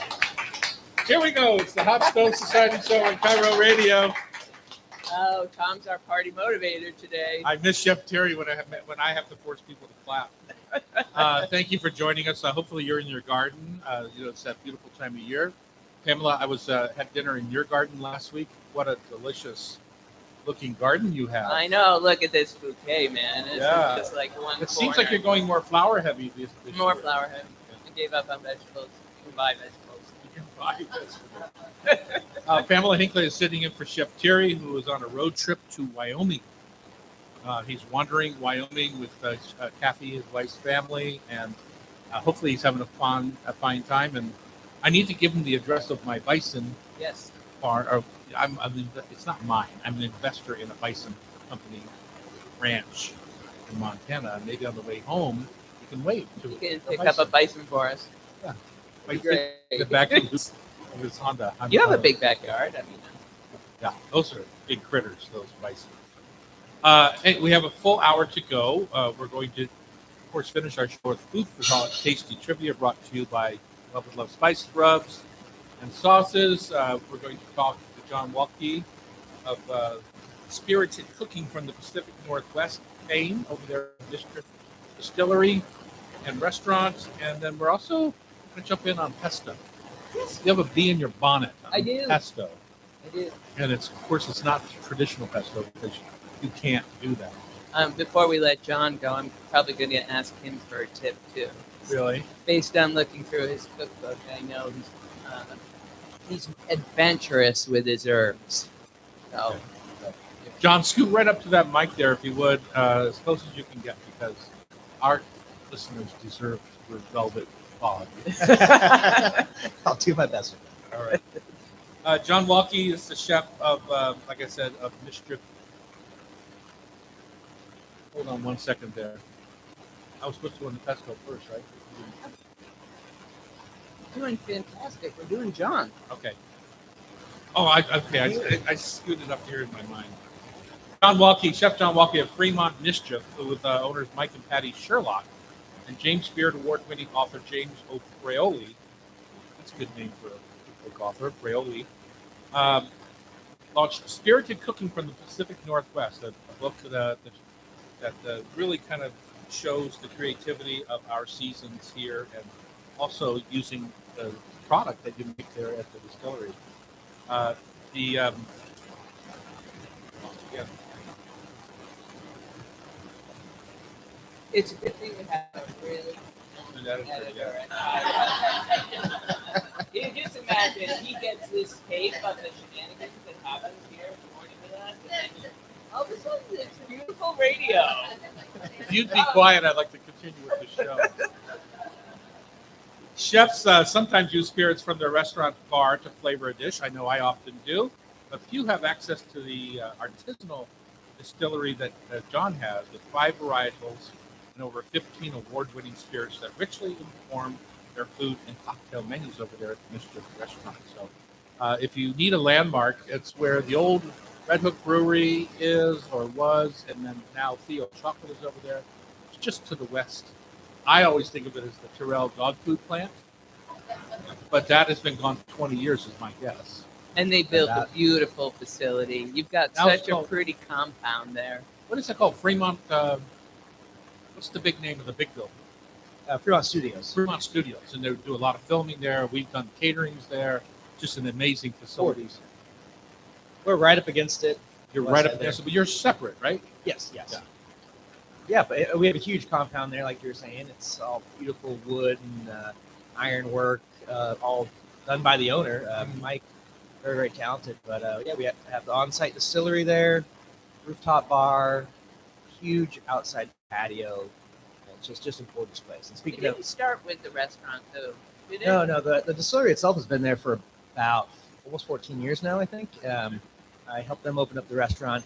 Here we go. It's the Hot Stove Society Show on Cairo Radio. Oh, Tom's our party motivator today. I miss Chef Terry when I have to force people to clap. Thank you for joining us. Hopefully you're in your garden. It's that beautiful time of year. Pamela, I was had dinner in your garden last week. What a delicious looking garden you have. I know. Look at this bouquet, man. It's Yeah. just like one. It seems like you're going more flower heavy this more year. flower heavy. I gave up on vegetables. You can buy vegetables. You can buy this. Pamela Hinckley is sitting in for Chef Terry, who is on a road trip to Wyoming. He's wandering Wyoming with Kathy, his wife's family, and hopefully he's having a fine time, and I need to give him the address of my bison Yes. farm. Or it's not mine. I'm an investor in a bison company ranch in Montana. And maybe on the way home, you can wave to You can the pick up a bison for us. Yeah. That'd be great. The back of his Honda. You have a big backyard. I mean, Yeah, those are big critters, those bison. Hey, we have a full hour to go. We're going to, of course, finish our show with food for thought, tasty trivia brought to you by Love and Love Spice Rubs and Sauces. We're going to talk to John Walke of Spirited Cooking from the Pacific Northwest fame over there at District Distillery and restaurants. And then we're also going to jump in on pesto. You have a bee in your bonnet on I do. pesto. I do. And it's, of course, it's not traditional pesto because you can't do that. Before we let John go, I'm probably going to ask him for a tip too. Really? Based on looking through his cookbook, I know he's adventurous with his herbs. So, John, scoot right up to that mic there if you would, as close as you can get, because our listeners deserve your velvet fog. I'll do my best. All right. John Walke is the chef of, like I said, of Mischief. Hold on 1 second there. I was supposed to go in the pesto first, right? doing fantastic. We're doing John. Okay. Oh, I scooted up here in my mind. John Walke, Chef John Walke of Fremont Mischief, with owners Mike and Patty Sherlock, and James Beard Award-winning author James O'Preoli. That's a good name for a book author, Preoli. Launched Spirited Cooking from the Pacific Northwest, a book that really kind of shows the creativity of our seasons here, and also using the product that you make there at the distillery. It's a good thing to have a really editor. You just imagine he gets this tape of the shenanigans that happens here according to that, and then all of a sudden it's beautiful radio. If you'd be quiet, I'd like to continue with the show. Chefs sometimes use spirits from their restaurant bar to flavor a dish. I know I often do. But few have access to the artisanal distillery that John has, with 5 varietals and over 15 award-winning spirits that richly inform their food and cocktail menus over there at the Mischief Restaurant. So if you need a landmark, it's where the old Red Hook Brewery is or was, and then now Theo Chocolate is over there. It's just to the west. I always think of it as the Tyrrell dog food plant, but that has been gone for 20 years, is my guess. And they built a beautiful facility. You've got such a pretty compound there. What is it called? Fremont. What's the big name of the big building? Fremont Studios. Fremont Studios, and they do a lot of filming there. We've done caterings there. Just an amazing facility. We're right up against it. You're right up against it, but you're separate, right? Yes. Yeah, but we have a huge compound there, like you were saying. It's all beautiful wood and ironwork, all done by the owner, Mike. Very, very talented. But yeah, we have the on-site distillery there, rooftop bar, huge outside patio. It's just a gorgeous place. And speaking didn't start with the restaurant too, did it? No, the distillery itself has been there for about almost 14 years now, I think. I helped them open up the restaurant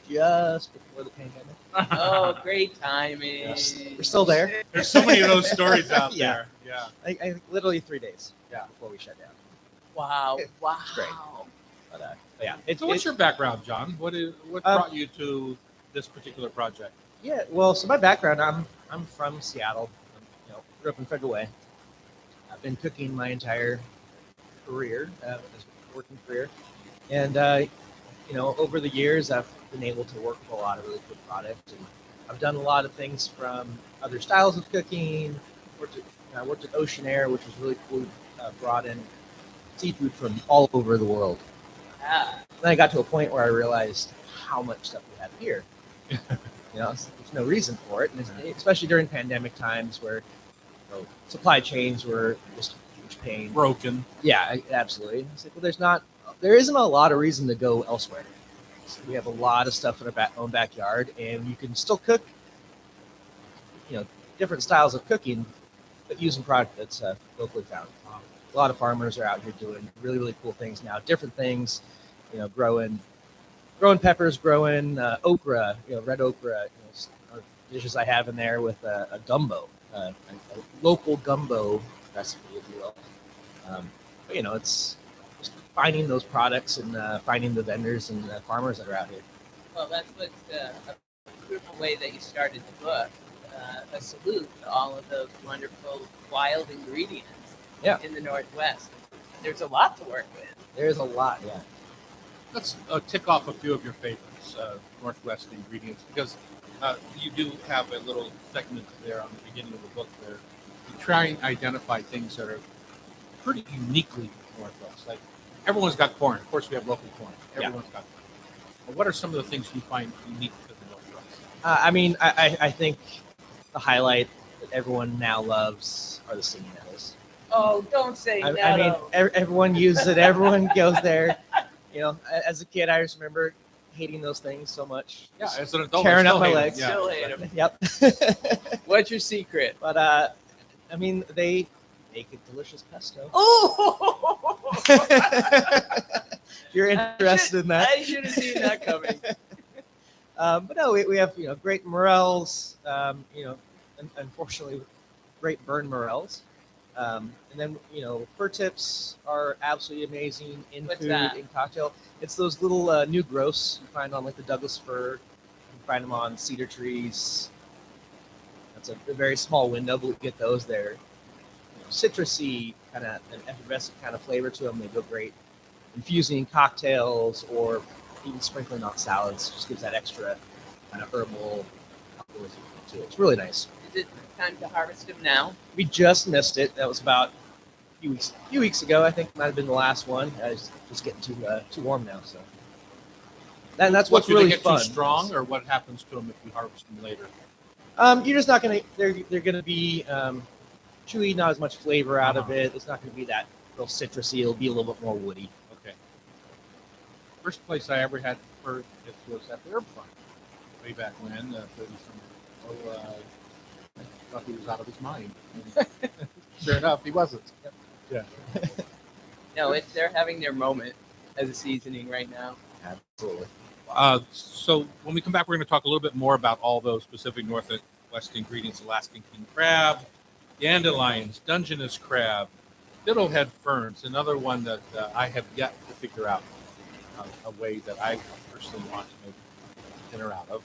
just before the pandemic. Oh, great timing. Yes. We're still there. There's so many of those stories out there. Yeah. I literally 3 days before we shut down. Wow. Wow. It's great. But yeah. So what's your background, John? What brought you to this particular project? Yeah, well, so my background, I'm from Seattle. Grew up in Federal Way. I've been cooking my entire career, working career, and over the years, I've been able to work with a lot of really good products, and I've done a lot of things from other styles of cooking. I worked at Ocean Air, which was really cool. Brought in seafood from all over the world. Then I got to a point where I realized how much stuff we have here. There's no reason for it, and especially during pandemic times where supply chains were just a huge pain. Broken. Yeah, absolutely. It's like, well, there isn't a lot of reason to go elsewhere. So we have a lot of stuff in our own backyard, and you can still cook, different styles of cooking but using product that's locally found. A lot of farmers are out here doing really, really cool things now. Different things, growing peppers, growing okra, red okra. Dishes I have in there with a gumbo, a local gumbo recipe, if you will. But it's just finding those products and finding the vendors and farmers that are out here. Well, that's what's a beautiful way that you started the book. A salute to all of those wonderful wild ingredients in the Northwest. There's a lot to work with. There's a lot, yeah. Let's tick off a few of your favorites, Northwest ingredients, because you do have a little segment there on the beginning of the book where you try and identify things that are pretty uniquely Northwest. Like everyone's got corn. Of course, we have local corn. Everyone's got corn. But what are some of the things you find unique to the Northwest? I think the highlight that everyone now loves are the singing meadows. Oh, don't say no. I mean, everyone uses it. Everyone goes there. As a kid, I just remember hating those things so much. Yeah, as an adult, tearing up my hate them. legs. Yeah. Still hate them. Yep. What's your secret? But they make a delicious pesto. Oh! If you're interested in that. I should have seen that coming. But no, we have great morels. Unfortunately, great burn morels. And then fur tips are absolutely amazing in What's food, that? in cocktail. It's those little new growths you find on like the Douglas fir. You can find them on cedar trees. That's a very small window, but we get those there. Citrusy, kind of an effervescent kind of flavor to them. They go great infusing cocktails or even sprinkling on salads. Just gives that extra kind of herbal to it. It's really nice. Is it time to harvest them now? We just missed it. That was about a few weeks ago. I think might have been the last one. It's just getting too warm now. So, and that's what's do really they get fun. Too strong, or what happens to them if you harvest them later? You're just not gonna. They're gonna be chewy, not as much flavor out of it. It's not gonna be that real citrusy. It'll be a little bit more woody. Okay. First place I ever had fur tips was at the herb farm, way back when, 30 some. I thought he was out of his mind. Sure enough, he wasn't. Yeah. No, they're having their moment as a seasoning right now. Absolutely. So when we come back, we're going to talk a little bit more about all those specific Northwest ingredients: Alaskan king crab, dandelions, Dungeness crab, fiddlehead ferns. Another one that I have yet to figure out a way that I personally want to make dinner out of.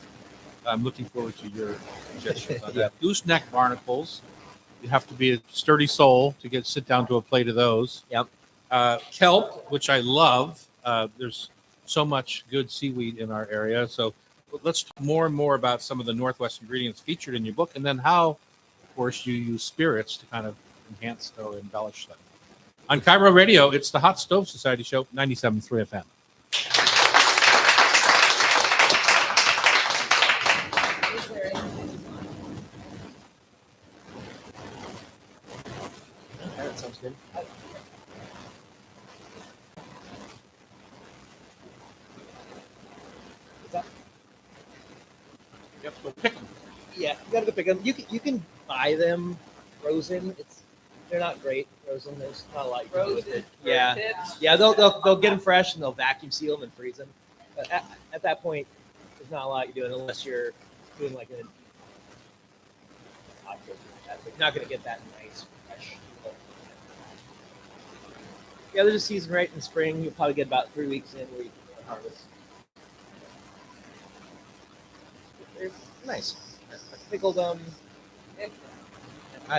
I'm looking forward to your suggestions on that. Gooseneck barnacles. You have to be a sturdy soul to sit down to a plate of those. Yep. Kelp, which I love. There's so much good seaweed in our area. So let's talk more and more about some of the Northwest ingredients featured in your book, and then how, of course, you use spirits to kind of enhance or embellish them. On Cairo Radio, it's the Hot Stove Society Show, 97.3 FM. That sounds good. You have to go pick them. Yeah, you gotta go pick them. You can buy them frozen. They're not great frozen. There's not a lot you can do with it. Yeah, yeah. They'll get them fresh and they'll vacuum seal them and freeze them. But at that point, there's not a lot you're doing unless you're doing like a hot cook. You're not gonna get that nice fresh. Yeah, they're just seasoned right in the spring. You'll probably get about 3 weeks in where you can harvest. They're nice. Pickled I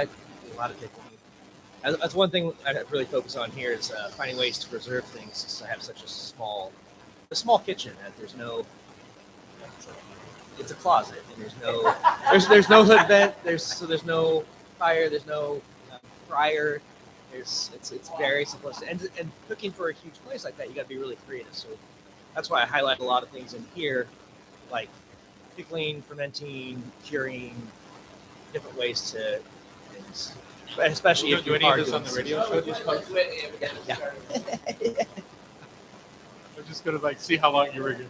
do a lot of pickling. That's one thing I really focus on here is finding ways to preserve things. Since I have such a small kitchen that there's no. It's a closet and there's no hood vent. There's no fire. There's no fryer. It's very simplistic. And cooking for a huge place like that, you got to be really creative. So that's why I highlight a lot of things in here, like pickling, fermenting, curing, different ways to things. But especially if Do you any are of this doing on the radio show? Yeah. I'm just going to see how long you're rigging.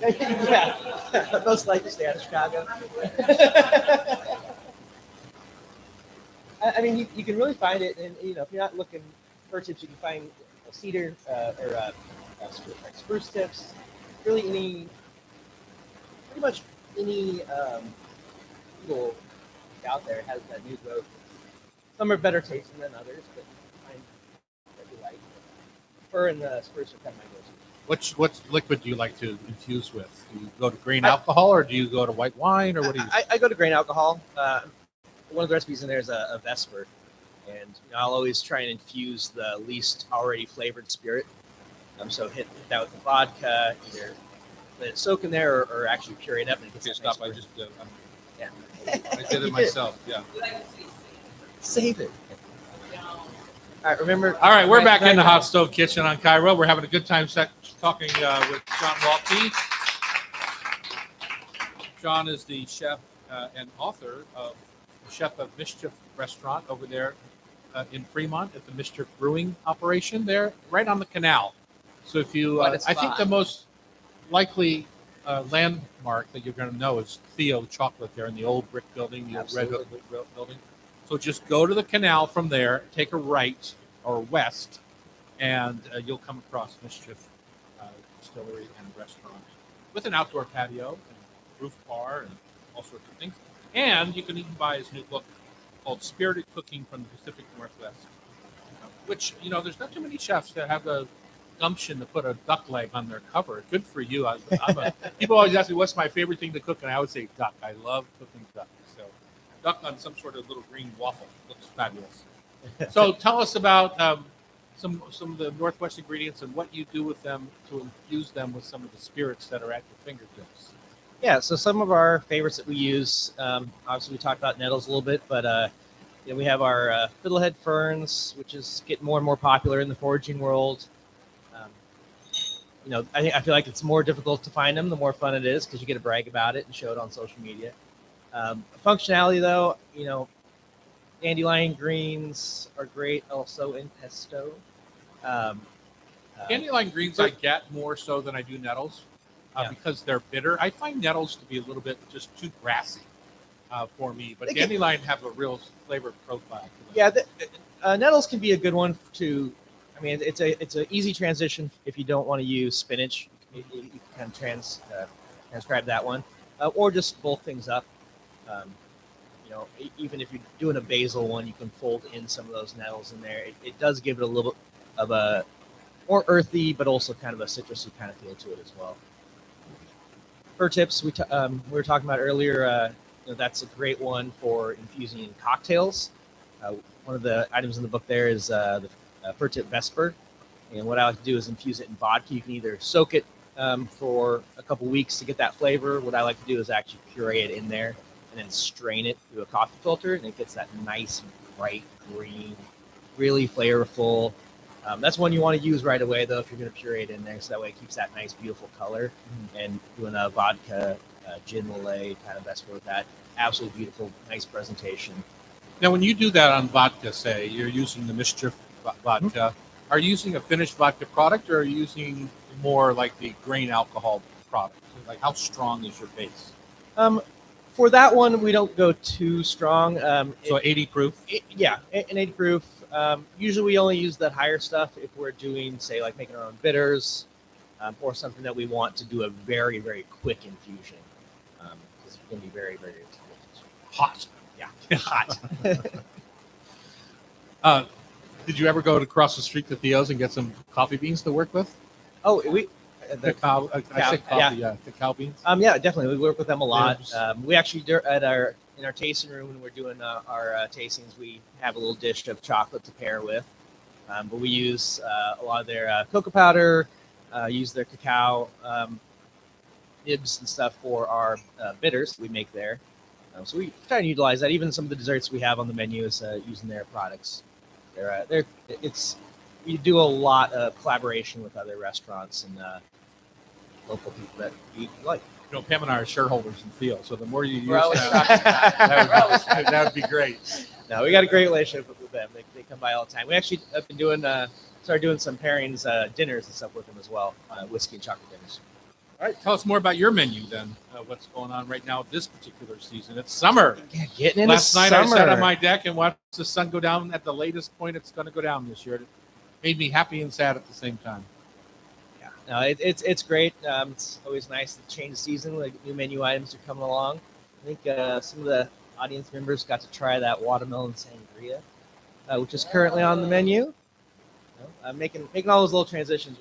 Yeah, most likely stay out of Chicago. I mean, you can really find it, and you know, if you're not looking for tips, you can find cedar spruce tips. Really, pretty much any beetle out there has that new growth. Some are better tasting than others, but you find that you like. Fir and the spruce are kind of my go-to. What liquid do you like to infuse with? Do you go to grain alcohol, or do you go to white wine, or what do you? I go to grain alcohol. One of the recipes in there is a Vesper, and you know, I'll always try and infuse the least already flavored spirit. So hit that with the vodka, either let it soak in there or actually puree it up and it gets Stop! nice I just yeah. I did it myself. Yeah. Save it. All right, remember. All right, we're back in the Hot Stove Kitchen on Cairo. We're having a good time talking with John Walke. John is the chef and author of the Chef of Mischief restaurant over there in Fremont at the Mischief Brewing operation there, right on the canal. So if you, I think the most likely landmark that you're going to know is Theo Chocolate there in the old brick building, the old Red Hook building. So just go to the canal from there, take a right or west, and you'll come across Mischief Distillery and Restaurant with an outdoor patio and roof bar and all sorts of things. And you can even buy his new book called Spirited Cooking from the Pacific Northwest, which, you know, there's not too many chefs that have the gumption to put a duck leg on their cover. Good for you. People always ask me, what's my favorite thing to cook? And I would say duck. I love cooking duck. So duck on some sort of little green waffle looks fabulous. So tell us about some of the Northwest ingredients and what you do with them to infuse them with some of the spirits that are at your fingertips. Yeah, so some of our favorites that we use, obviously we talked about nettles a little bit, but you know, we have our fiddlehead ferns, which is getting more and more popular in the foraging world. You know, I feel like it's more difficult to find them the more fun it is because you get to brag about it and show it on social media. Functionality, though, you know, dandelion greens are great also in pesto. Dandelion greens I get more so than I do nettles because they're bitter. I find nettles to be a little bit just too grassy for me, but dandelion have a real flavor profile. Yeah, nettles can be a good one to. I mean, it's an easy transition if you don't want to use spinach. You can kind of transcribe that one, or just bulk things up. You know, even if you're doing a basil one, you can fold in some of those nettles in there. It does give it a little bit of a more earthy, but also kind of a citrusy kind of feel to it as well. Fir tips we were talking about earlier. You know, that's a great one for infusing in cocktails. One of the items in the book there is the fir tip Vesper, and what I like to do is infuse it in vodka. You can either soak it for a couple weeks to get that flavor. What I like to do is actually puree it in there and then strain it through a coffee filter, and it gets that nice bright green, really flavorful. That's one you want to use right away, though, if you're going to puree it in there, so that way it keeps that nice, beautiful color. And doing a vodka gin lillet kind of Vesper with that, absolutely beautiful, nice presentation. Now, when you do that on vodka, say you're using the Mischief vodka, are you using a finished vodka product, or are you using more like the grain alcohol product? Like, how strong is your base? For that one, we don't go too strong. So 80 proof? Yeah, an 80 proof. Usually we only use that higher stuff if we're doing, say, like making our own bitters or something that we want to do a very, very quick infusion. Because it's going to be very, very hot. Yeah, hot. Did you ever go across the street to Theo's and get some coffee beans to work with? Oh, the cow. I said coffee. Yeah, the cow beans. Yeah, definitely. We work with them a lot. We actually in our tasting room when we're doing our tastings, we have a little dish of chocolate to pair with. But we use a lot of their cocoa powder, use their cacao nibs and stuff for our bitters we make there. So we try and utilize that. Even some of the desserts we have on the menu is using their products. We do a lot of collaboration with other restaurants and local people that we like. You know, Pam and I are shareholders in Theo, so the more you use that would be great. No, we got a great relationship with them. They come by all the time. We actually have been started doing some pairings, dinners and stuff with them as well, whiskey and chocolate dinners. All right, tell us more about your menu then. What's going on right now this particular season? It's summer. Yeah, getting into Last night summer. I sat on my deck and watched the sun go down at the latest point it's going to go down this year. It made me happy and sad at the same time. Yeah, no, it's great. It's always nice to change the season. Like new menu items are coming along. I think some of the audience members got to try that watermelon sangria, which is currently on the menu. You know, making all those little transitions.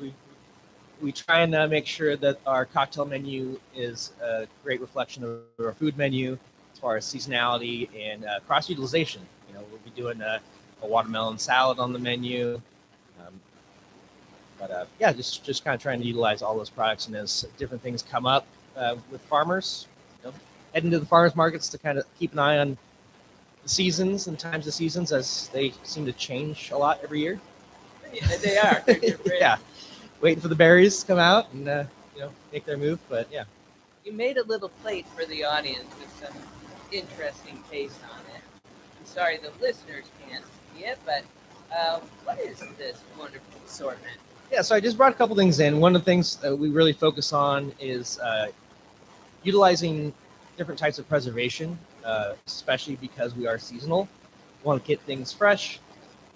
We try and make sure that our cocktail menu is a great reflection of our food menu as far as seasonality and cross utilization. You know, we'll be doing a watermelon salad on the menu. Yeah, just kind of trying to utilize all those products, and as different things come up with farmers, you know, heading to the farmers markets to kind of keep an eye on the seasons and times of seasons as they seem to change a lot every year. Yeah, they are. They're different. Yeah, waiting for the berries to come out and you know, make their move. But yeah, You made a little plate for the audience with some interesting taste on it. I'm sorry the listeners can't see it, but what is this wonderful assortment? yeah. So I just brought a couple things in. One of the things that we really focus on is utilizing different types of preservation, especially because we are seasonal. We want to get things fresh.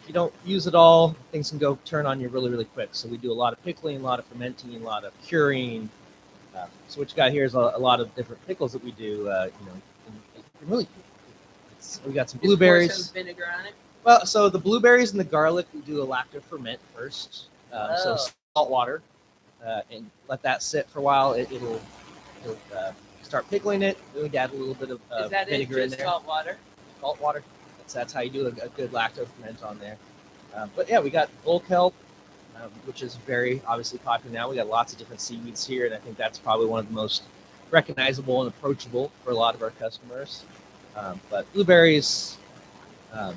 If you don't use it all, things can go turn on you really, really quick. So we do a lot of pickling, a lot of fermenting, a lot of curing. So what you got here is a lot of different pickles that we do. You know, and really, we got some Just pour blueberries. some vinegar on it. Well, so the blueberries and the garlic, we do a lacto ferment first. So salt water, and let that sit for a while. It'll start pickling it. Then we add a little bit of Is that it? vinegar in Just there. salt water? Salt water. That's how you do a good lacto ferment on there. But yeah, we got bull kelp, which is very obviously popular now. We got lots of different seaweeds here, and I think that's probably one of the most recognizable and approachable for a lot of our customers. But blueberries. The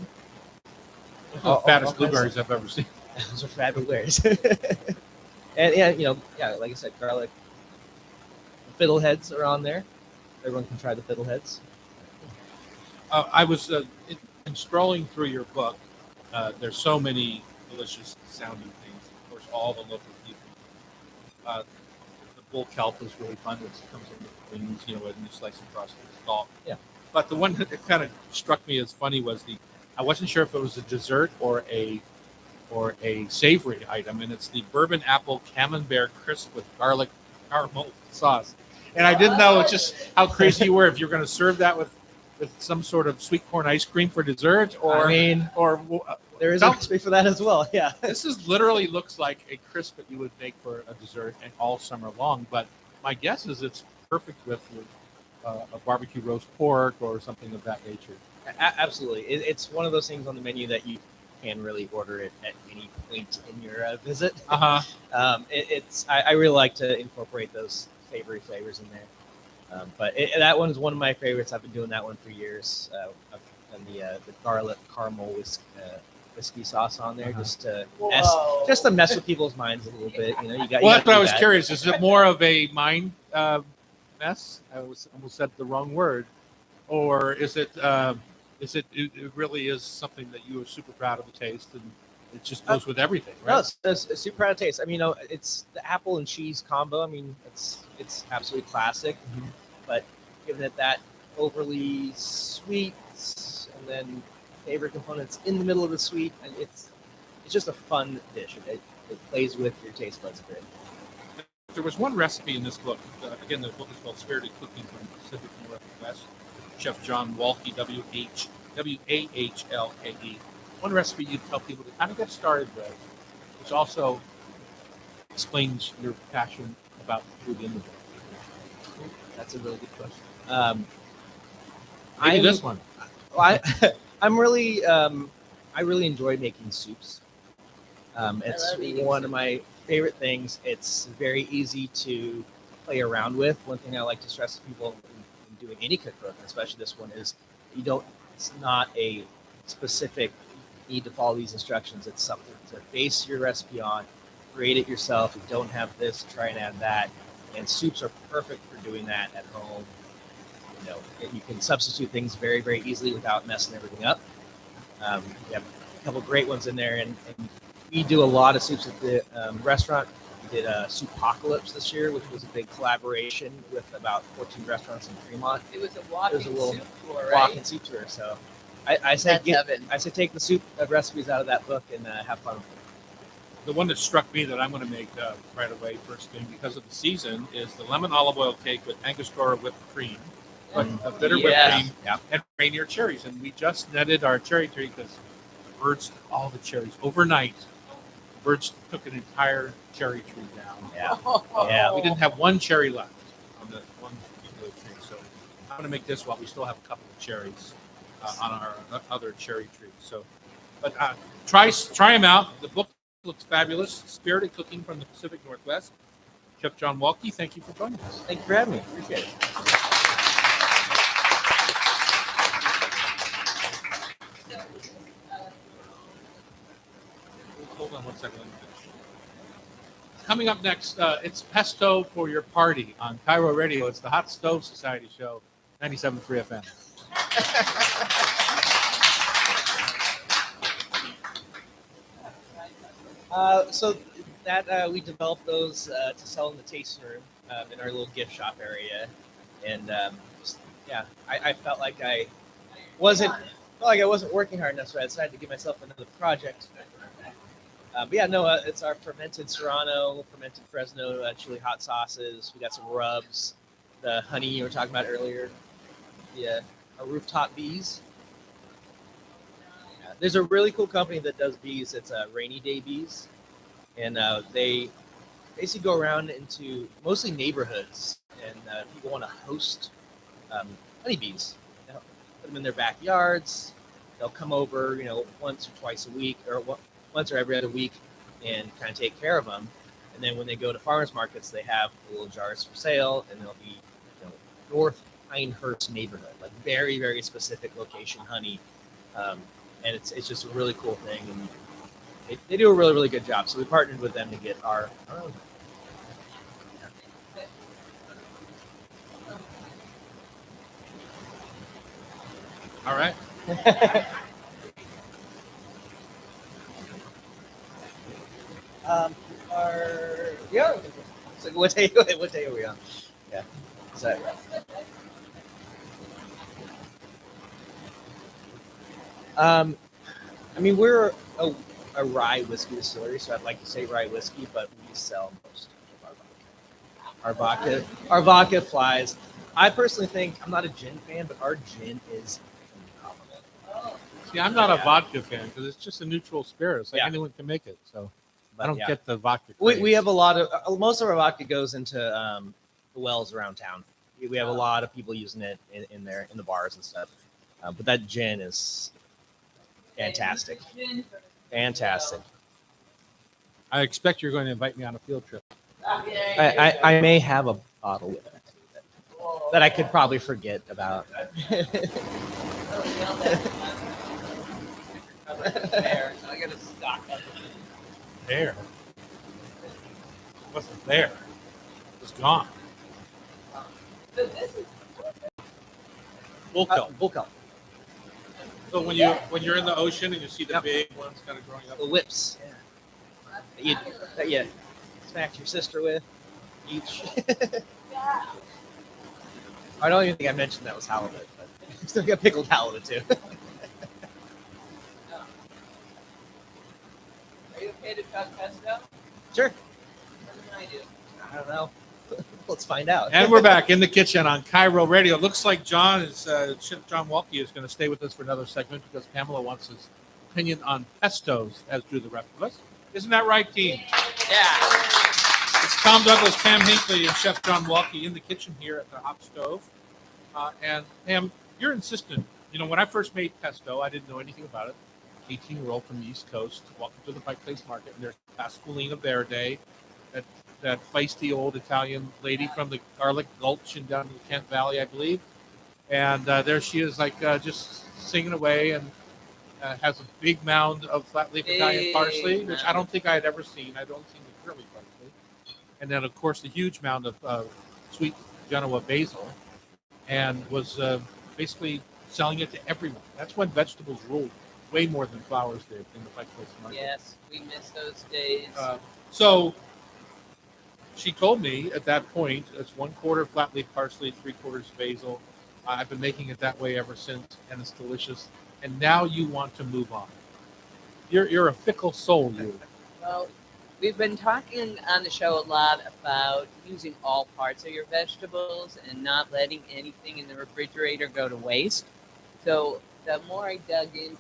fattest blueberries I've ever seen. Those are fat blueberries. And yeah, you know, yeah, like I said, garlic. The fiddleheads are on there. Everyone can try the fiddleheads. I was in scrolling through your book. There's so many delicious sounding things. Of course, all the local people. The bull kelp is really fun. It comes in with wings, you know, and you slice it across the skull. Yeah. But the one that kind of struck me as funny was I wasn't sure if it was a dessert or a savory item, and it's the bourbon apple camembert crisp with garlic caramel sauce. And I didn't know just how crazy you were if you're going to serve that with some sort of sweet corn ice cream for dessert, or there is a recipe for that as well. Yeah. This is literally looks like a crisp that you would make for a dessert and all summer long. But my guess is it's perfect with a barbecue roast pork or something of that nature. Absolutely. It's one of those things on the menu that you can really order it at any point in your visit. I really like to incorporate those savory flavors in there. But that one is one of my favorites. I've been doing that one for years. I've done the garlic caramel whiskey sauce on there just to mess with people's minds a little bit. You know, Well, that's what I was curious. Is it more of a mind mess? I almost said the wrong word, or is it? It really is something that you are super proud of the taste, and it just goes with everything, right? No, it's super proud of taste. I mean, you know, it's the apple and cheese combo. I mean, it's absolutely classic, but giving it that overly sweet and then favorite components in the middle of the sweet, and it's just a fun dish. It plays with your taste buds a bit. There was one recipe in this book. Again, the book is called Spirited Cooking from the Pacific Northwest. Chef John Walke, Wahlke. One recipe you'd tell people to kind of get started with, which also explains your passion about food in the book. That's a really good question. Maybe this one. Well, I really enjoy making soups. It's one of my favorite things. It's very easy to play around with. One thing I like to stress to people in doing any cookbook, especially this one, is it's not a specific need to follow these instructions. It's something to base your recipe on, create it yourself. If you don't have this, try and add that. And soups are perfect for doing that at home. You know, you can substitute things very, very easily without messing everything up. We have a couple great ones in there, and we do a lot of soups at the restaurant. We did a Soupocalypse this year, which was a big collaboration with about 14 restaurants in Fremont. It was a walking little soup tour, right? Walk and soup tour. So I said That's heaven. take the soup recipes out of that book and have fun with it. The one that struck me that I'm going to make right away, first thing, because of the season, is the lemon olive oil cake with Angostura whipped cream, but a bitter whipped cream, and Rainier cherries. And we just netted our cherry tree because the birds took all the cherries overnight. The birds took an entire cherry tree down. Yeah. We didn't have one cherry left on the one particular tree, so I'm going to make this while we still have a couple of cherries on our other cherry trees. So, but try them out. The book looks fabulous. Spirited Cooking from the Pacific Northwest. Chef John Walke, thank you for joining us. Thank you for having me. Appreciate it. Hold on one second. Let me finish. Coming up next, it's pesto for your party on Cairo Radio. It's the Hot Stove Society Show, 97.3 FM. So that we developed those to sell in the tasting room in our little gift shop area, and I felt like I wasn't working hard enough, so I decided to give myself another project. It's our fermented Serrano, fermented Fresno chili hot sauces. We got some rubs, the honey you were talking about earlier, our rooftop bees. There's a really cool company that does bees. It's Rainy Day Bees, and they basically go around into mostly neighborhoods, and people want to host honeybees. They'll put them in their backyards. They'll come over, once or twice a week, or once or every other week, and kind of take care of them. And then when they go to farmers markets, they have little jars for sale, and they'll be North Pinehurst neighborhood, like very, very specific location honey. And it's just a really cool thing, and they do a really, really good job. So we partnered with them to get our own. All right. So what day are we on? Yeah. So, we're a rye whiskey distillery, so I'd like to say rye whiskey, but we sell most of our vodka. Our vodka flies. I personally think, I'm not a gin fan, but our gin is phenomenal. See, I'm not a vodka fan because it's just a neutral spirit. It's like anyone can make it. So But I don't get the vodka. We have a lot of, most of our vodka goes into the wells around town. We have a lot of people using it in there, in the bars and stuff. But that gin is fantastic. Fantastic. I expect you're going to invite me on a field trip. I may have a bottle with it that I could probably forget about. There, so I gotta stock up. There. It wasn't there. It was gone. So this is Bull kelp. Bull kelp. So when you're in the ocean and you see the big ones kind of growing up. The whips. That you smacked your sister with each. I don't even think I mentioned that was halibut, but still got pickled halibut too. Are you okay to talk pesto? Sure. What did I do? I don't know. Let's find out. And we're back in the kitchen on Cairo Radio. Looks like Chef John Walke is going to stay with us for another segment because Pamela wants his opinion on pestos, as do the rest of us. Isn't that right, team? Yeah. It's Tom Douglas, Pam Hinckley, and Chef John Walke in the kitchen here at the Hot Stove. And Pam, you're insistent. When I first made pesto, I didn't know anything about it. 18-year-old from the East Coast, walking to the Pike Place Market, and there's Pasqualina Verde, that feisty old Italian lady from the Garlic Gulch and down in the Kent Valley, I believe. And there she is, just singing away, and has a big mound of flat leaf Italian parsley, which I don't think I had ever seen. I don't see the curly parsley. And then, of course, the huge mound of sweet Genoa basil, and was basically selling it to everyone. That's when vegetables ruled way more than flowers did in the Pike Place Market. Yes, we miss those days. So she told me at that point it's 1/4 flat leaf parsley, 3/4 basil. I've been making it that way ever since, and it's delicious. And now you want to move on. You're a fickle soul, you. Well, we've been talking on the show a lot about using all parts of your vegetables and not letting anything in the refrigerator go to waste. So the more I dug into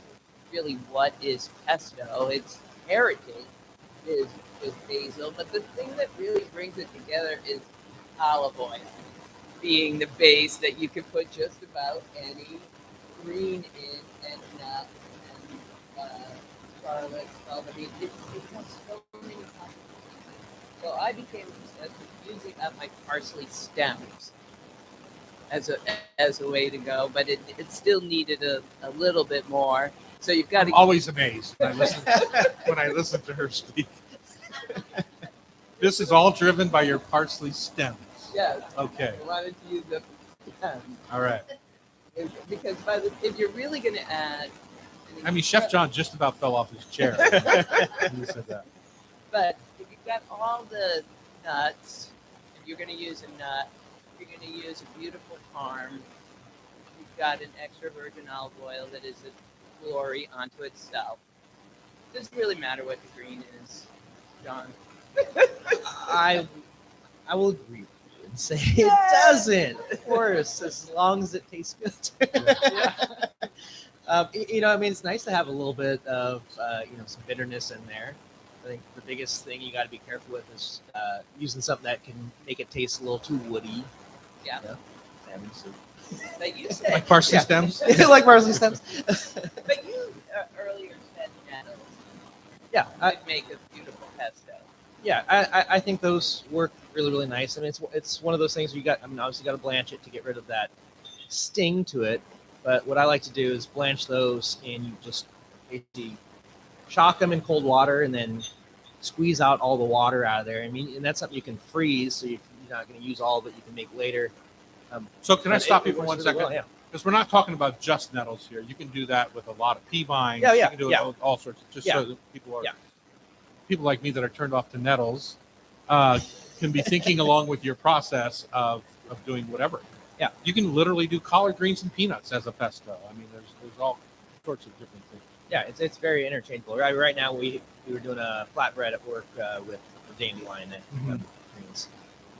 really what is pesto, its heritage is basil, but the thing that really brings it together is olive oil, being the base that you can put just about any green in, and nuts and garlic, salt. I mean, it has so many possibilities. So I became obsessed with using up my parsley stems as a way to go, but it still needed a little bit more. So you've got I'm to always amazed when I listen to her speak. This is all driven by your parsley stems. yes. Okay. I wanted to use the stems. All right. Because if you're really going to add, I mean, Chef John just about fell off his chair when you said that. but if you've got all the nuts, if you're going to use a nut, if you're going to use a beautiful parm, you've got an extra virgin olive oil that is a glory unto itself. It doesn't really matter what the green is, John. I will agree with you and say it doesn't. Of course, as long as it tastes good. I mean, it's nice to have a little bit of some bitterness in there. I think the biggest thing you got to be careful with is using something that can make it taste a little too woody. Yeah. Salmon soup. But you said, Like parsley Yeah. stems? Like parsley stems. but you earlier said nettles Yeah, would make a beautiful pesto. I think those work really, really nice. I mean, it's one of those things where obviously got to blanch it to get rid of that sting to it. But what I like to do is blanch those, and you just basically shock them in cold water, and then squeeze out all the water out of there. I mean, and that's something you can freeze, so you're not going to use all of it. You can make later. So can I But stop it you for works one really second? well, yeah. Because we're not talking about just nettles here. You can do that with a lot of pea vines. Yeah, You can do it yeah. with all sorts. Just Yeah. so that people Yeah. like me that are turned off to nettles can be thinking along with your process of doing whatever. Yeah. You can literally do collard greens and peanuts as a pesto. I mean, there's all sorts of different things. Yeah, it's very interchangeable. Right now, we were doing a flatbread at work with dandelion and greens.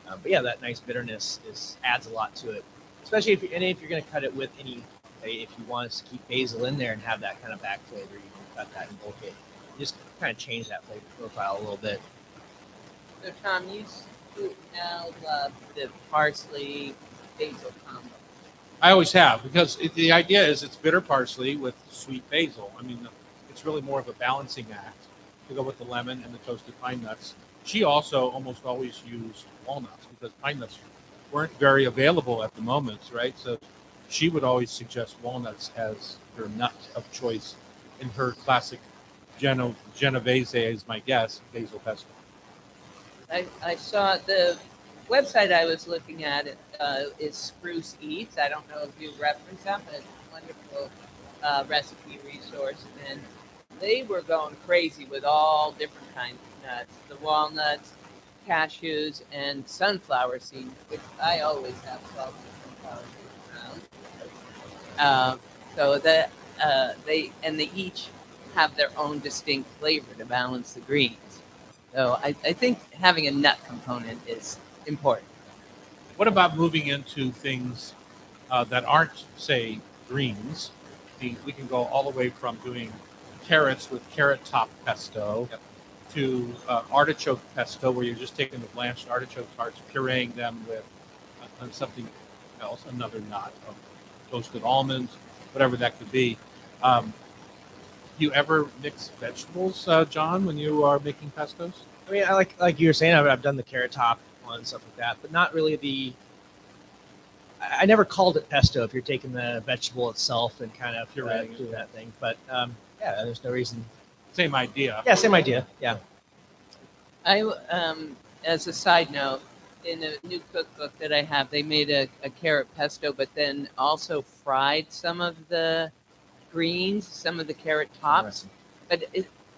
But yeah, that nice bitterness adds a lot to it, especially if you're going to cut it with any. If you want us to keep basil in there and have that kind of back flavor, you can cut that and bulk it. Just kind of change that flavor profile a little bit. So Tom, you now love the parsley basil combo. I always have, because the idea is it's bitter parsley with sweet basil. I mean, it's really more of a balancing act to go with the lemon and the toasted pine nuts. She also almost always used walnuts because pine nuts weren't very available at the moment, right? So she would always suggest walnuts as her nut of choice in her classic Genovese, is my guess, basil pesto. I saw the website I was looking at is Spruce Eats. I don't know if you reference that, but it's a wonderful recipe resource. And they were going crazy with all different kinds of nuts, the walnuts, cashews, and sunflower seeds, which I always have salted sunflower seeds around. So that they each have their own distinct flavor to balance the greens. So I think having a nut component is important. What about moving into things that aren't, say, greens? We can go all the way from doing carrots with carrot top pesto to artichoke pesto, where you're just taking the blanched artichoke hearts, pureeing them with something else, another nut of toasted almonds, whatever that could be. You ever mix vegetables, John, when you are making pestos? I mean, I like you were saying, I've done the carrot top one, stuff like that, but not really I never called it pesto if you're taking the vegetable itself and kind of Pureeing doing that thing. But yeah, there's no reason. Same idea. Yeah, same idea. Yeah. I, as a side note, in a new cookbook that I have, they made a carrot pesto, but then also fried some of the greens, some of the carrot tops. But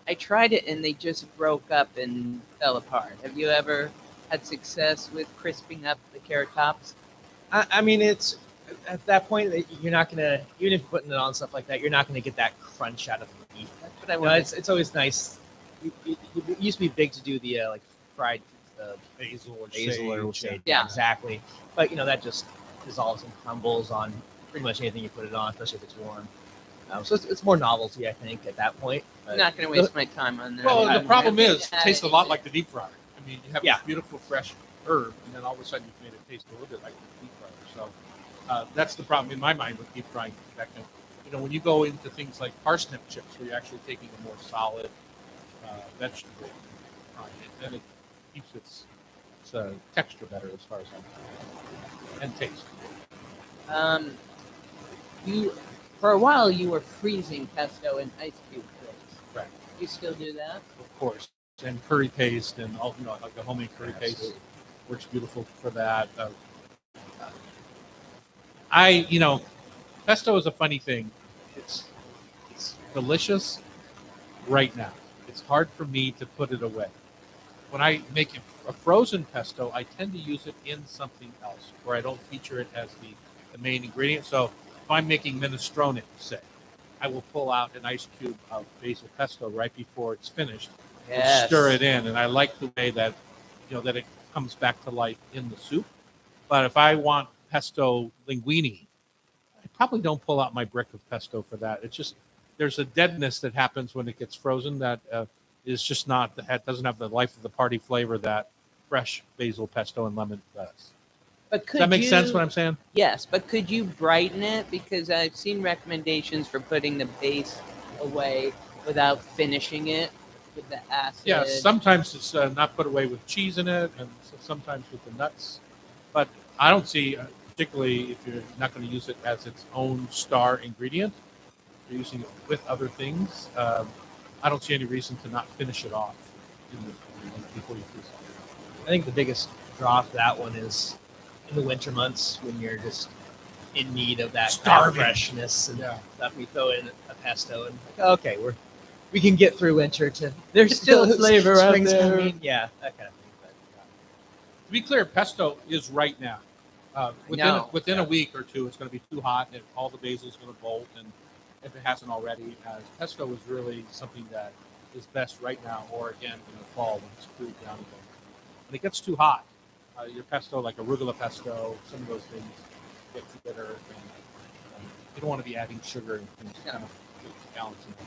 I tried it and they just broke up and fell apart. Have you ever had success with crisping up the carrot tops? I mean, it's at that point that you're not gonna, even if you're putting it on stuff like that, you're not gonna get that crunch out of the meat. That's what I No, wanted. it's always nice. It used to be big to do the like fried Basil or basil or sage, sage. Yeah. Exactly. But that just dissolves and crumbles on pretty much anything you put it on, especially if it's warm. So it's more novelty, I think, at that point. I'm not going to waste my time on that. Well, the I'm problem gonna is, it add tastes a it lot to- like the deep fryer. I mean, you have Yeah. this beautiful fresh herb, and then all of a sudden you've made it taste a little bit like the deep fryer. So that's the problem in my mind with deep frying. When you go into things like parsnip chips, where you're actually taking a more solid vegetable and frying it, then it keeps its texture better as far as I'm concerned, and taste. You, for a while, you were freezing pesto in ice cube trays. Right. You still do that? Of course, and curry paste and all, like the homemade curry paste Absolutely. works beautiful for that. Pesto is a funny thing. It's delicious right now. It's hard for me to put it away. When I make a frozen pesto, I tend to use it in something else, where I don't feature it as the main ingredient. So if I'm making minestrone, say, I will pull out an ice cube of basil pesto right before it's finished, and stir it in, and I like the way that that it comes back to life in the soup. But if I want pesto linguine, I probably don't pull out my brick of pesto for that. It's just there's a deadness that happens when it gets frozen that is just not, that doesn't have the life of the party flavor that fresh basil pesto and lemon does. But Does that make sense what I'm saying? Yes, but could you brighten it? Because I've seen recommendations for putting the base away without finishing it with the acid. Yeah, sometimes it's not put away with cheese in it, and sometimes with the nuts. But I don't see, particularly if you're not going to use it as its own star ingredient, you're using it with other things. I don't see any reason to not finish it off before you freeze it. I think the biggest draw for that one is in the winter months when you're just in need of that Starving. freshness and Yeah. stuff. We throw in a pesto and okay, we can get through winter to There's still flavor out spring's there. coming. Yeah, that kind of thing. But, To be clear, pesto is right now. know. Within a week or two, it's going to be too hot, and all the basil is going to bolt. And if it hasn't already, pesto is really something that is best right now, or again in the fall when it's cooled down again. When it gets too hot, your pesto, like arugula pesto, some of those things get too bitter, and you don't want to be adding sugar and things kind of balancing it.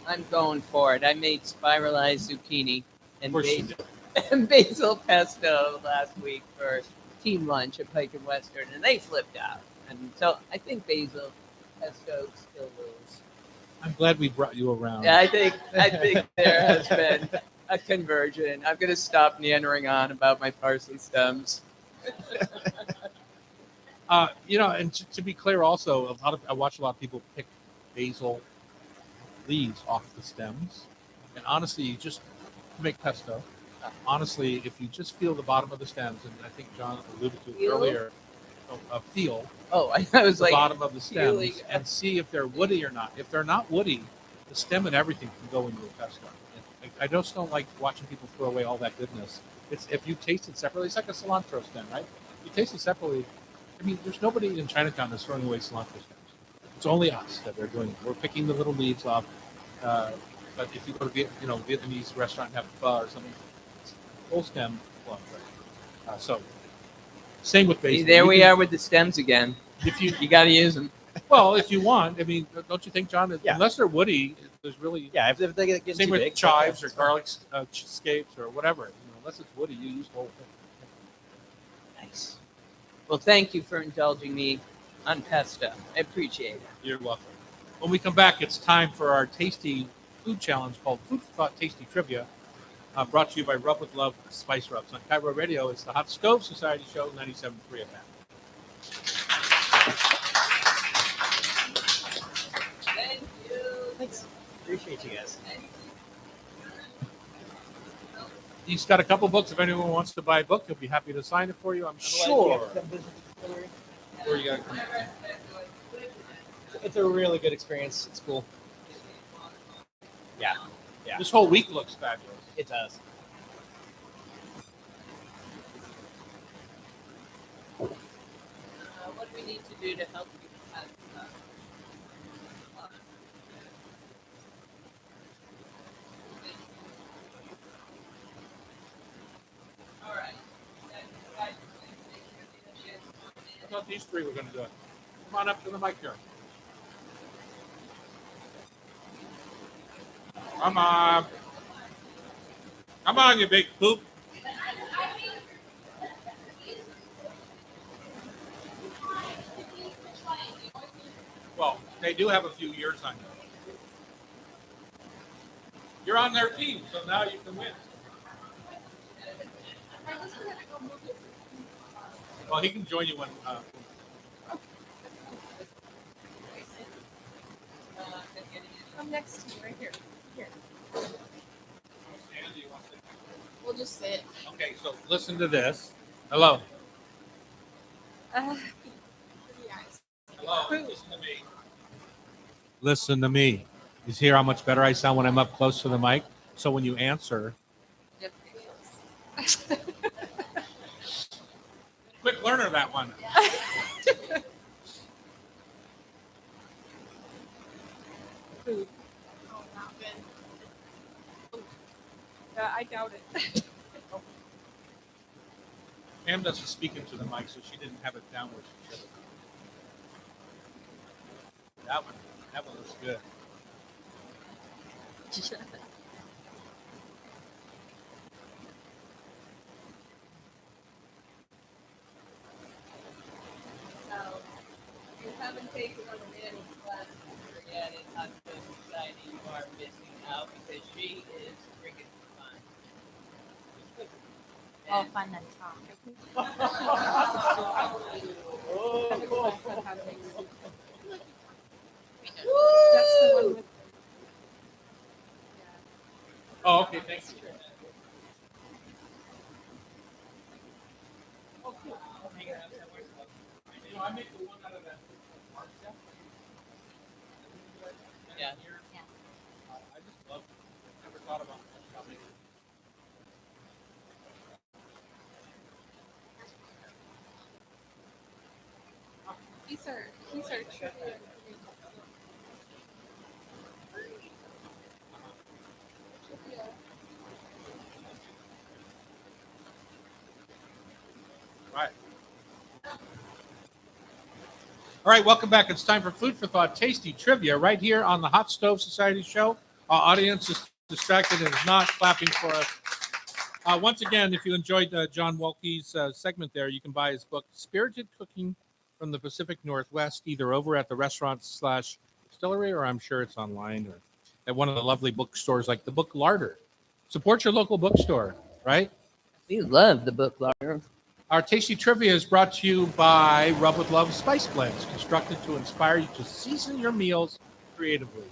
I'm going for it. I made spiralized zucchini and Of course you basil, and basil pesto last week for team lunch at Pike and Western, and they flipped out. And so I think basil pesto still rules. I'm glad we brought you around. Yeah, I think there has been a conversion. I'm going to stop meandering on about my parsley stems. And to be clear, also, I watch a lot of people pick basil leaves off the stems, and honestly, you just make pesto. Honestly, if you just feel the bottom of the stems, and I think John alluded to it Feel? earlier, feel Oh, I was the like, bottom of the stems feeling. and see if they're woody or not. If they're not woody, the stem and everything can go into a pesto. I just don't like watching people throw away all that goodness. It's if you taste it separately, it's like a cilantro stem, right? You taste it separately. I mean, there's nobody in Chinatown that's throwing away cilantro stems. It's only us that they're doing it. We're picking the little leaves off. But if you go to Vietnamese restaurant and have pho or something, it's full stem cilantro. So same with basil. There we are with the stems again. If you You got to use them. well, if you want, I mean, don't you think, John? Yeah. Unless they're woody, there's really yeah, if they get same too with big, chives or that's fine. garlic scapes or whatever. Unless it's woody, you use the whole thing. Nice. Well, thank you for indulging me on pesto. I appreciate it. You're welcome. When we come back, it's time for our tasty food challenge called Food for Thought Tasty Trivia, brought to you by Rub with Love Spice Rubs on Cairo Radio. It's the Hot Stove Society Show, 97.3 FM. Thank you. Thanks. Appreciate you guys. He's got a couple books. If anyone wants to buy a book, he'll be happy to sign it for you, I'm sure. Where you got? It's a really good experience. It's cool. Yeah, This whole week looks fabulous. it does. we need to do to help you have all right. I thought these three were going to do it. Come on up to the mic here. Come on. Come on, you big poop. Well, they do have a few years on you. You're on their team, so now you can win. Well, he can join you when. I'm next to you, right here. Here. We'll just sit. Okay, so listen to this. Hello. Yes. Hello. Listen to me. Listen to me. You see how much better I sound when I'm up close to the mic? So when you answer, quick learner that one. Food. Oh, not good. I doubt it. Pam doesn't speak into the mic, so she didn't have it down where she should have. That one looks good. So, if you haven't taken one of Annie's classes yet in Hot Stove Society, you are missing out because she is freaking fun. All fun and talk. That's the one with. Oh, okay, thanks. Oh, cool. I make the one out of that. Yeah. I just love it. Never thought about it. These are tricky. Right. All right, welcome back. It's time for Food for Thought Tasty Trivia right here on the Hot Stove Society show. Our audience is distracted and is not clapping for us. Once again, if you enjoyed John Walke's segment there, you can buy his book, Spirited Cooking from the Pacific Northwest, either over at the restaurant/distillery, or I'm sure it's online, or at one of the lovely bookstores like the Book Larder. Support your local bookstore, right? We love the book, Laura. Our Tasty Trivia is brought to you by Rub with Love Spice Blends, constructed to inspire you to season your meals creatively.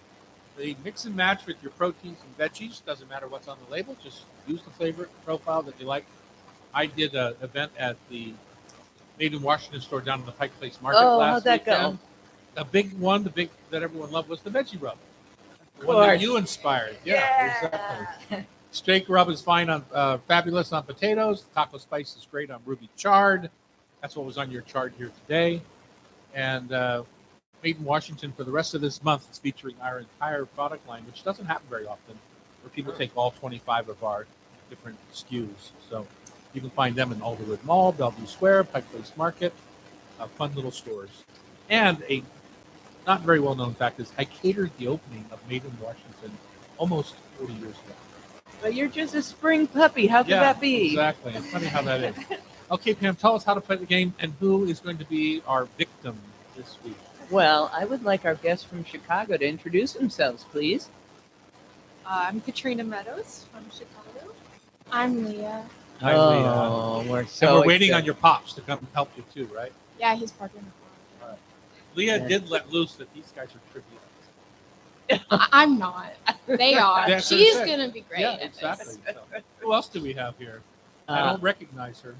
They mix and match with your proteins and veggies. Doesn't matter what's on the label. Just use the flavor profile that you like. I did an event at the Made in Washington store down in the Pike Place Market last how'd that weekend. go? The big one, that everyone loved, was the veggie rub. The one that you inspired. Yeah, exactly. Steak rub is fine on fabulous on potatoes. Taco spice is great on ruby chard. That's what was on your chart here today. And Made in Washington for the rest of this month is featuring our entire product line, which doesn't happen very often, where people take all 25 of our different SKUs. So you can find them in Alderwood Mall, Bellevue Square, Pike Place Market, fun little stores. And a not very well-known fact is I catered the opening of Made in Washington almost 40 years ago. But you're just a spring puppy. How could that be? Exactly. It's funny how that is. Okay, Pam, tell us how to play the game and who is going to be our victim this week. Well, I would like our guests from Chicago to introduce themselves, please. I'm Katrina Meadows from Chicago. I'm Leah. Hi, Leah. We're so And we're waiting excited. on your pops to come help you too, right? Yeah, he's parking in the car. Leah did let loose that these guys are trivial. I'm not. They are. That's what I She's said. gonna be great. Yeah, at this. exactly. So, who else do we have here? I Uh, don't recognize her.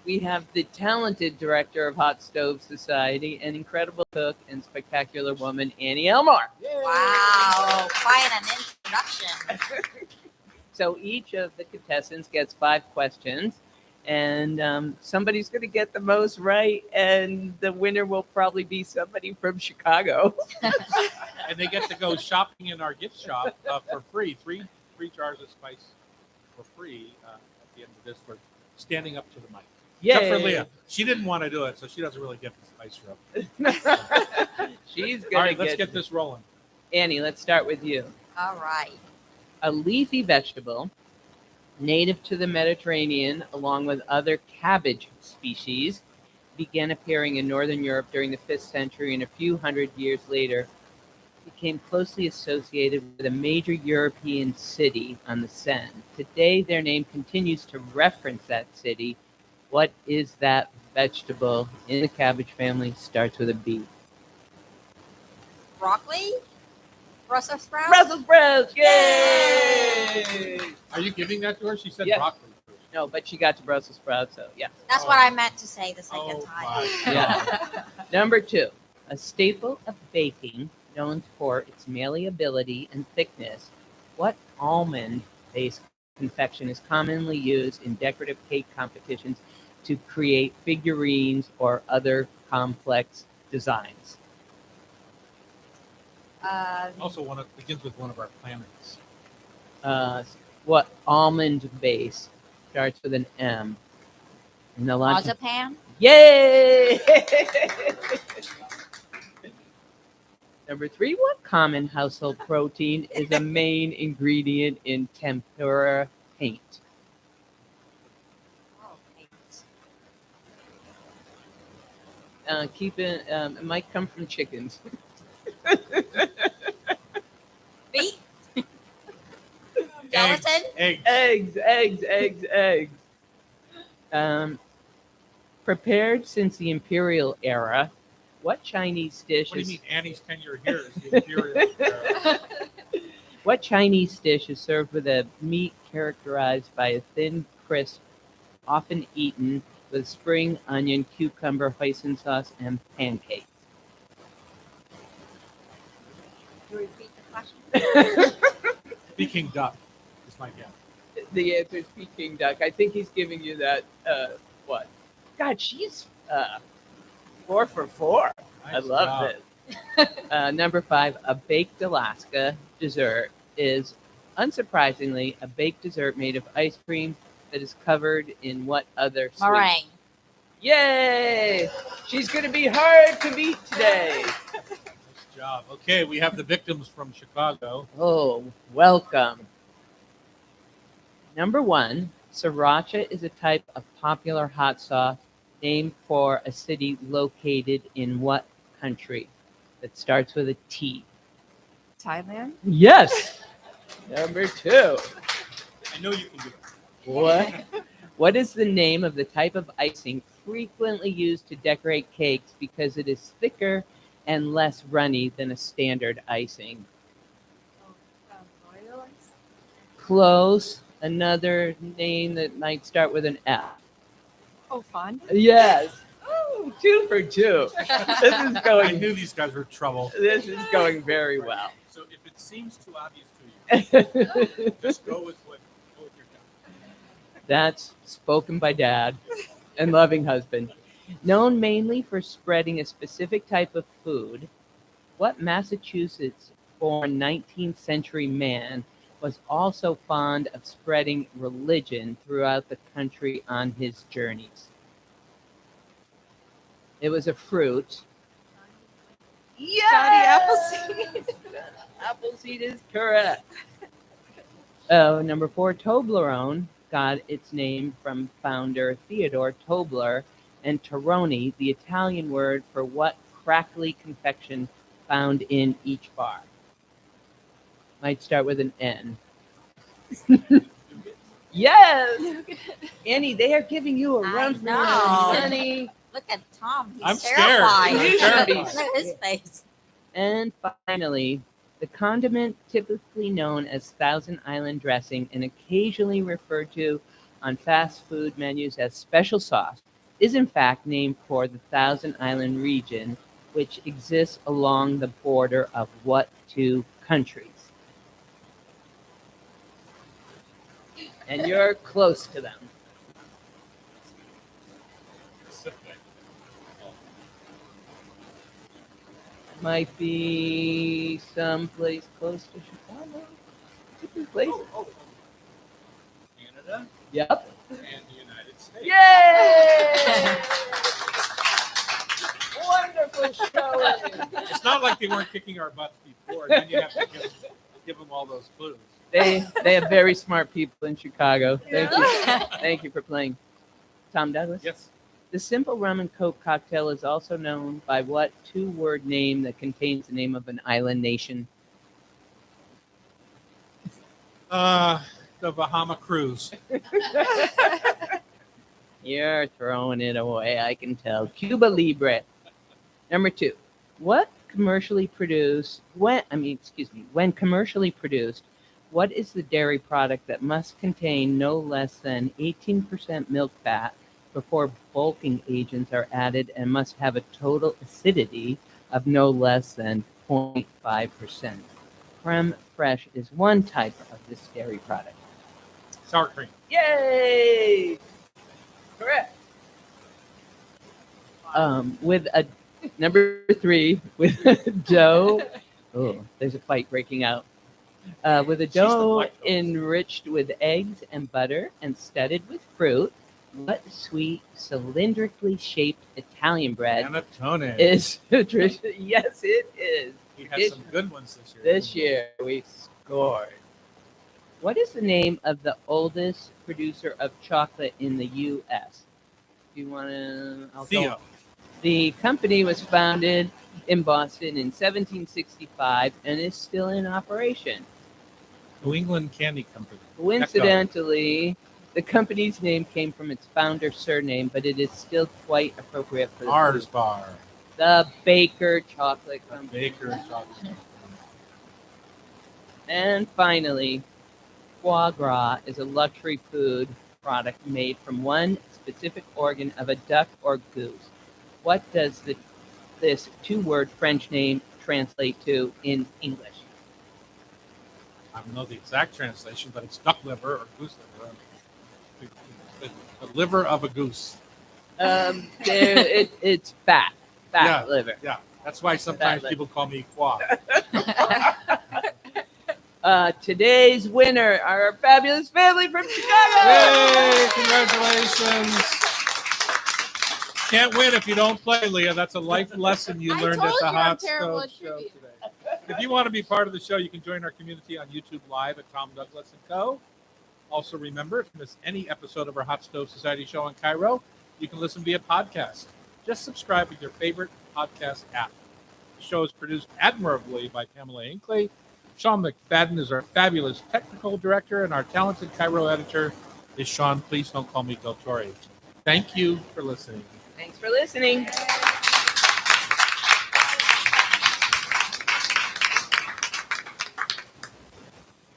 we have the talented director of Hot Stove Society, an incredible cook and spectacular woman, Annie Elmore. Wow, quite an introduction. So each of the contestants gets 5 questions, And somebody's going to get the most right, and the winner will probably be somebody from Chicago. And they get to go shopping in our gift shop for free. Three jars of spice for free at the end of this for standing up to the mic. Except for Leah. She didn't want to do it, so she doesn't really get the spice rub. She's going All right, let's get this rolling. Annie, let's start with you. All right. A leafy vegetable native to the Mediterranean, along with other cabbage species, began appearing in Northern Europe during the 5th century, and a few hundred years later became closely associated with a major European city on the Seine. Today, their name continues to reference that city. What is that vegetable in the cabbage family? Starts with a B. Broccoli? Brussels sprouts? Brussels sprouts! Yay! Are you giving that to her? She said Yes. broccoli. No, but she got to Brussels sprouts, so yeah. That's what I meant to say the second Oh, time. my Yeah. Number 2, a staple of baking known for its malleability and thickness. What almond-based confection is commonly used in decorative cake competitions to create figurines or other complex designs? Also, begins with one of our planets. What almond base starts with an M? And the lunch. Marzipan? Yay! Number 3, what common household protein is a main ingredient in tempura paint? Oh, thanks. It might come from chickens. Beef? Gelatin? Eggs. Eggs. Prepared since the imperial era, what Chinese dish What do is you mean Annie's tenure here is the imperial era? What Chinese dish is served with a meat characterized by a thin crisp, often eaten with spring onion, cucumber, hoisin sauce, and pancakes? Can you repeat the question? Peking duck is my guess. The answer is Peking duck. I think he's giving you that. What? God, she's 4 for 4. I Nice love job. this. Number 5, a baked Alaska dessert is, unsurprisingly, a baked dessert made of ice cream that is covered in what other sweet? Meringue. Yay! She's going to be hard to beat today. Nice job. Okay, we have the victims from Chicago. Oh, welcome. Number 1, sriracha is a type of popular hot sauce named for a city located in what country that starts with a T? Thailand. Yes. Number 2. I know you can do it. What is the name of the type of icing frequently used to decorate cakes because it is thicker and less runny than a standard icing? Royal. Close. Another name that might start with an F. Oh, fun. Yes. Oh, 2 for 2. This is I going. knew these guys were trouble. This is going very well. So if it seems too obvious to you, just go with your gut. That's spoken by Dad and loving husband. Known mainly for spreading a specific type of food, what Massachusetts-born 19th century man was also fond of spreading religion throughout the country on his journeys? It was a fruit. Johnny Appleseed. Appleseed is correct. Oh, number 4, Toblerone got its name from founder Theodore Tobler, and Torroni, the Italian word for what crackly confection found in each bar. Might start with an N. Yes! Annie, they are giving you a I run for your know. money. Look at Tom. He's I'm scared. terrified. I'm terrified. Look at his face. And finally, the condiment typically known as Thousand Island dressing and occasionally referred to on fast food menus as special sauce is in fact named for the Thousand Island region, which exists along the border of what 2 countries? And you're close to them. Might be someplace close to Chicago. Different place. Canada Yep. and the United States. Yay! Wonderful showing. It's not like they weren't kicking our butts before. Then you have to give them all those clues. They have very smart people in Chicago. Thank you for playing. Tom Douglas? Yes. The simple rum and coke cocktail is also known by what two-word name that contains the name of an island nation? The Bahama Cruise. You're throwing it away, I can tell. Cuba Libre. Number 2. When commercially produced, what is the dairy product that must contain no less than 18% milk fat before bulking agents are added and must have a total acidity of no less than 0.5%? Creme fraiche is one type of this dairy product. Sour cream. Yay! Correct. With a number 3, with a dough. Oh, there's a fight breaking out. With a She's the dough black girl. enriched with eggs and butter and studded with fruit, what sweet, cylindrically shaped Italian bread Panettone. is nutritious? Yes, it is. We had some good ones this year. This year we scored. What is the name of the oldest producer of chocolate in the U.S.? Do you want to? Theo. The company was founded in Boston in 1765 and is still in operation. New England Candy Company. Coincidentally, the company's name came from its founder's surname, but it is still quite appropriate for the Mars food. Bar. The Baker Chocolate Company. Baker Chocolate. And finally, foie gras is a luxury food product made from one specific organ of a duck or goose. What does this two-word French name translate to in English? I don't know the exact translation, but it's duck liver or goose liver. The liver of a goose. It's fat Yeah. liver. Yeah, that's why sometimes That people call me Quad. Today's winner are our fabulous family from Chicago. Yay! Congratulations. Can't win if you don't play, Leah. That's a life lesson you I learned told at the you I'm Hot terrible Stove at Show trivia. today. If you want to be part of the show, you can join our community on YouTube Live at Tom Douglas & Co. Also, remember, if you miss any episode of our Hot Stove Society show in Cairo, you can listen via podcast. Just subscribe with your favorite podcast app. The show is produced admirably by Pamela Inkley. Sean McFadden is our fabulous technical director, and our talented Cairo editor is Sean. Please don't call me Del Torre. Thank you for listening. Thanks for listening.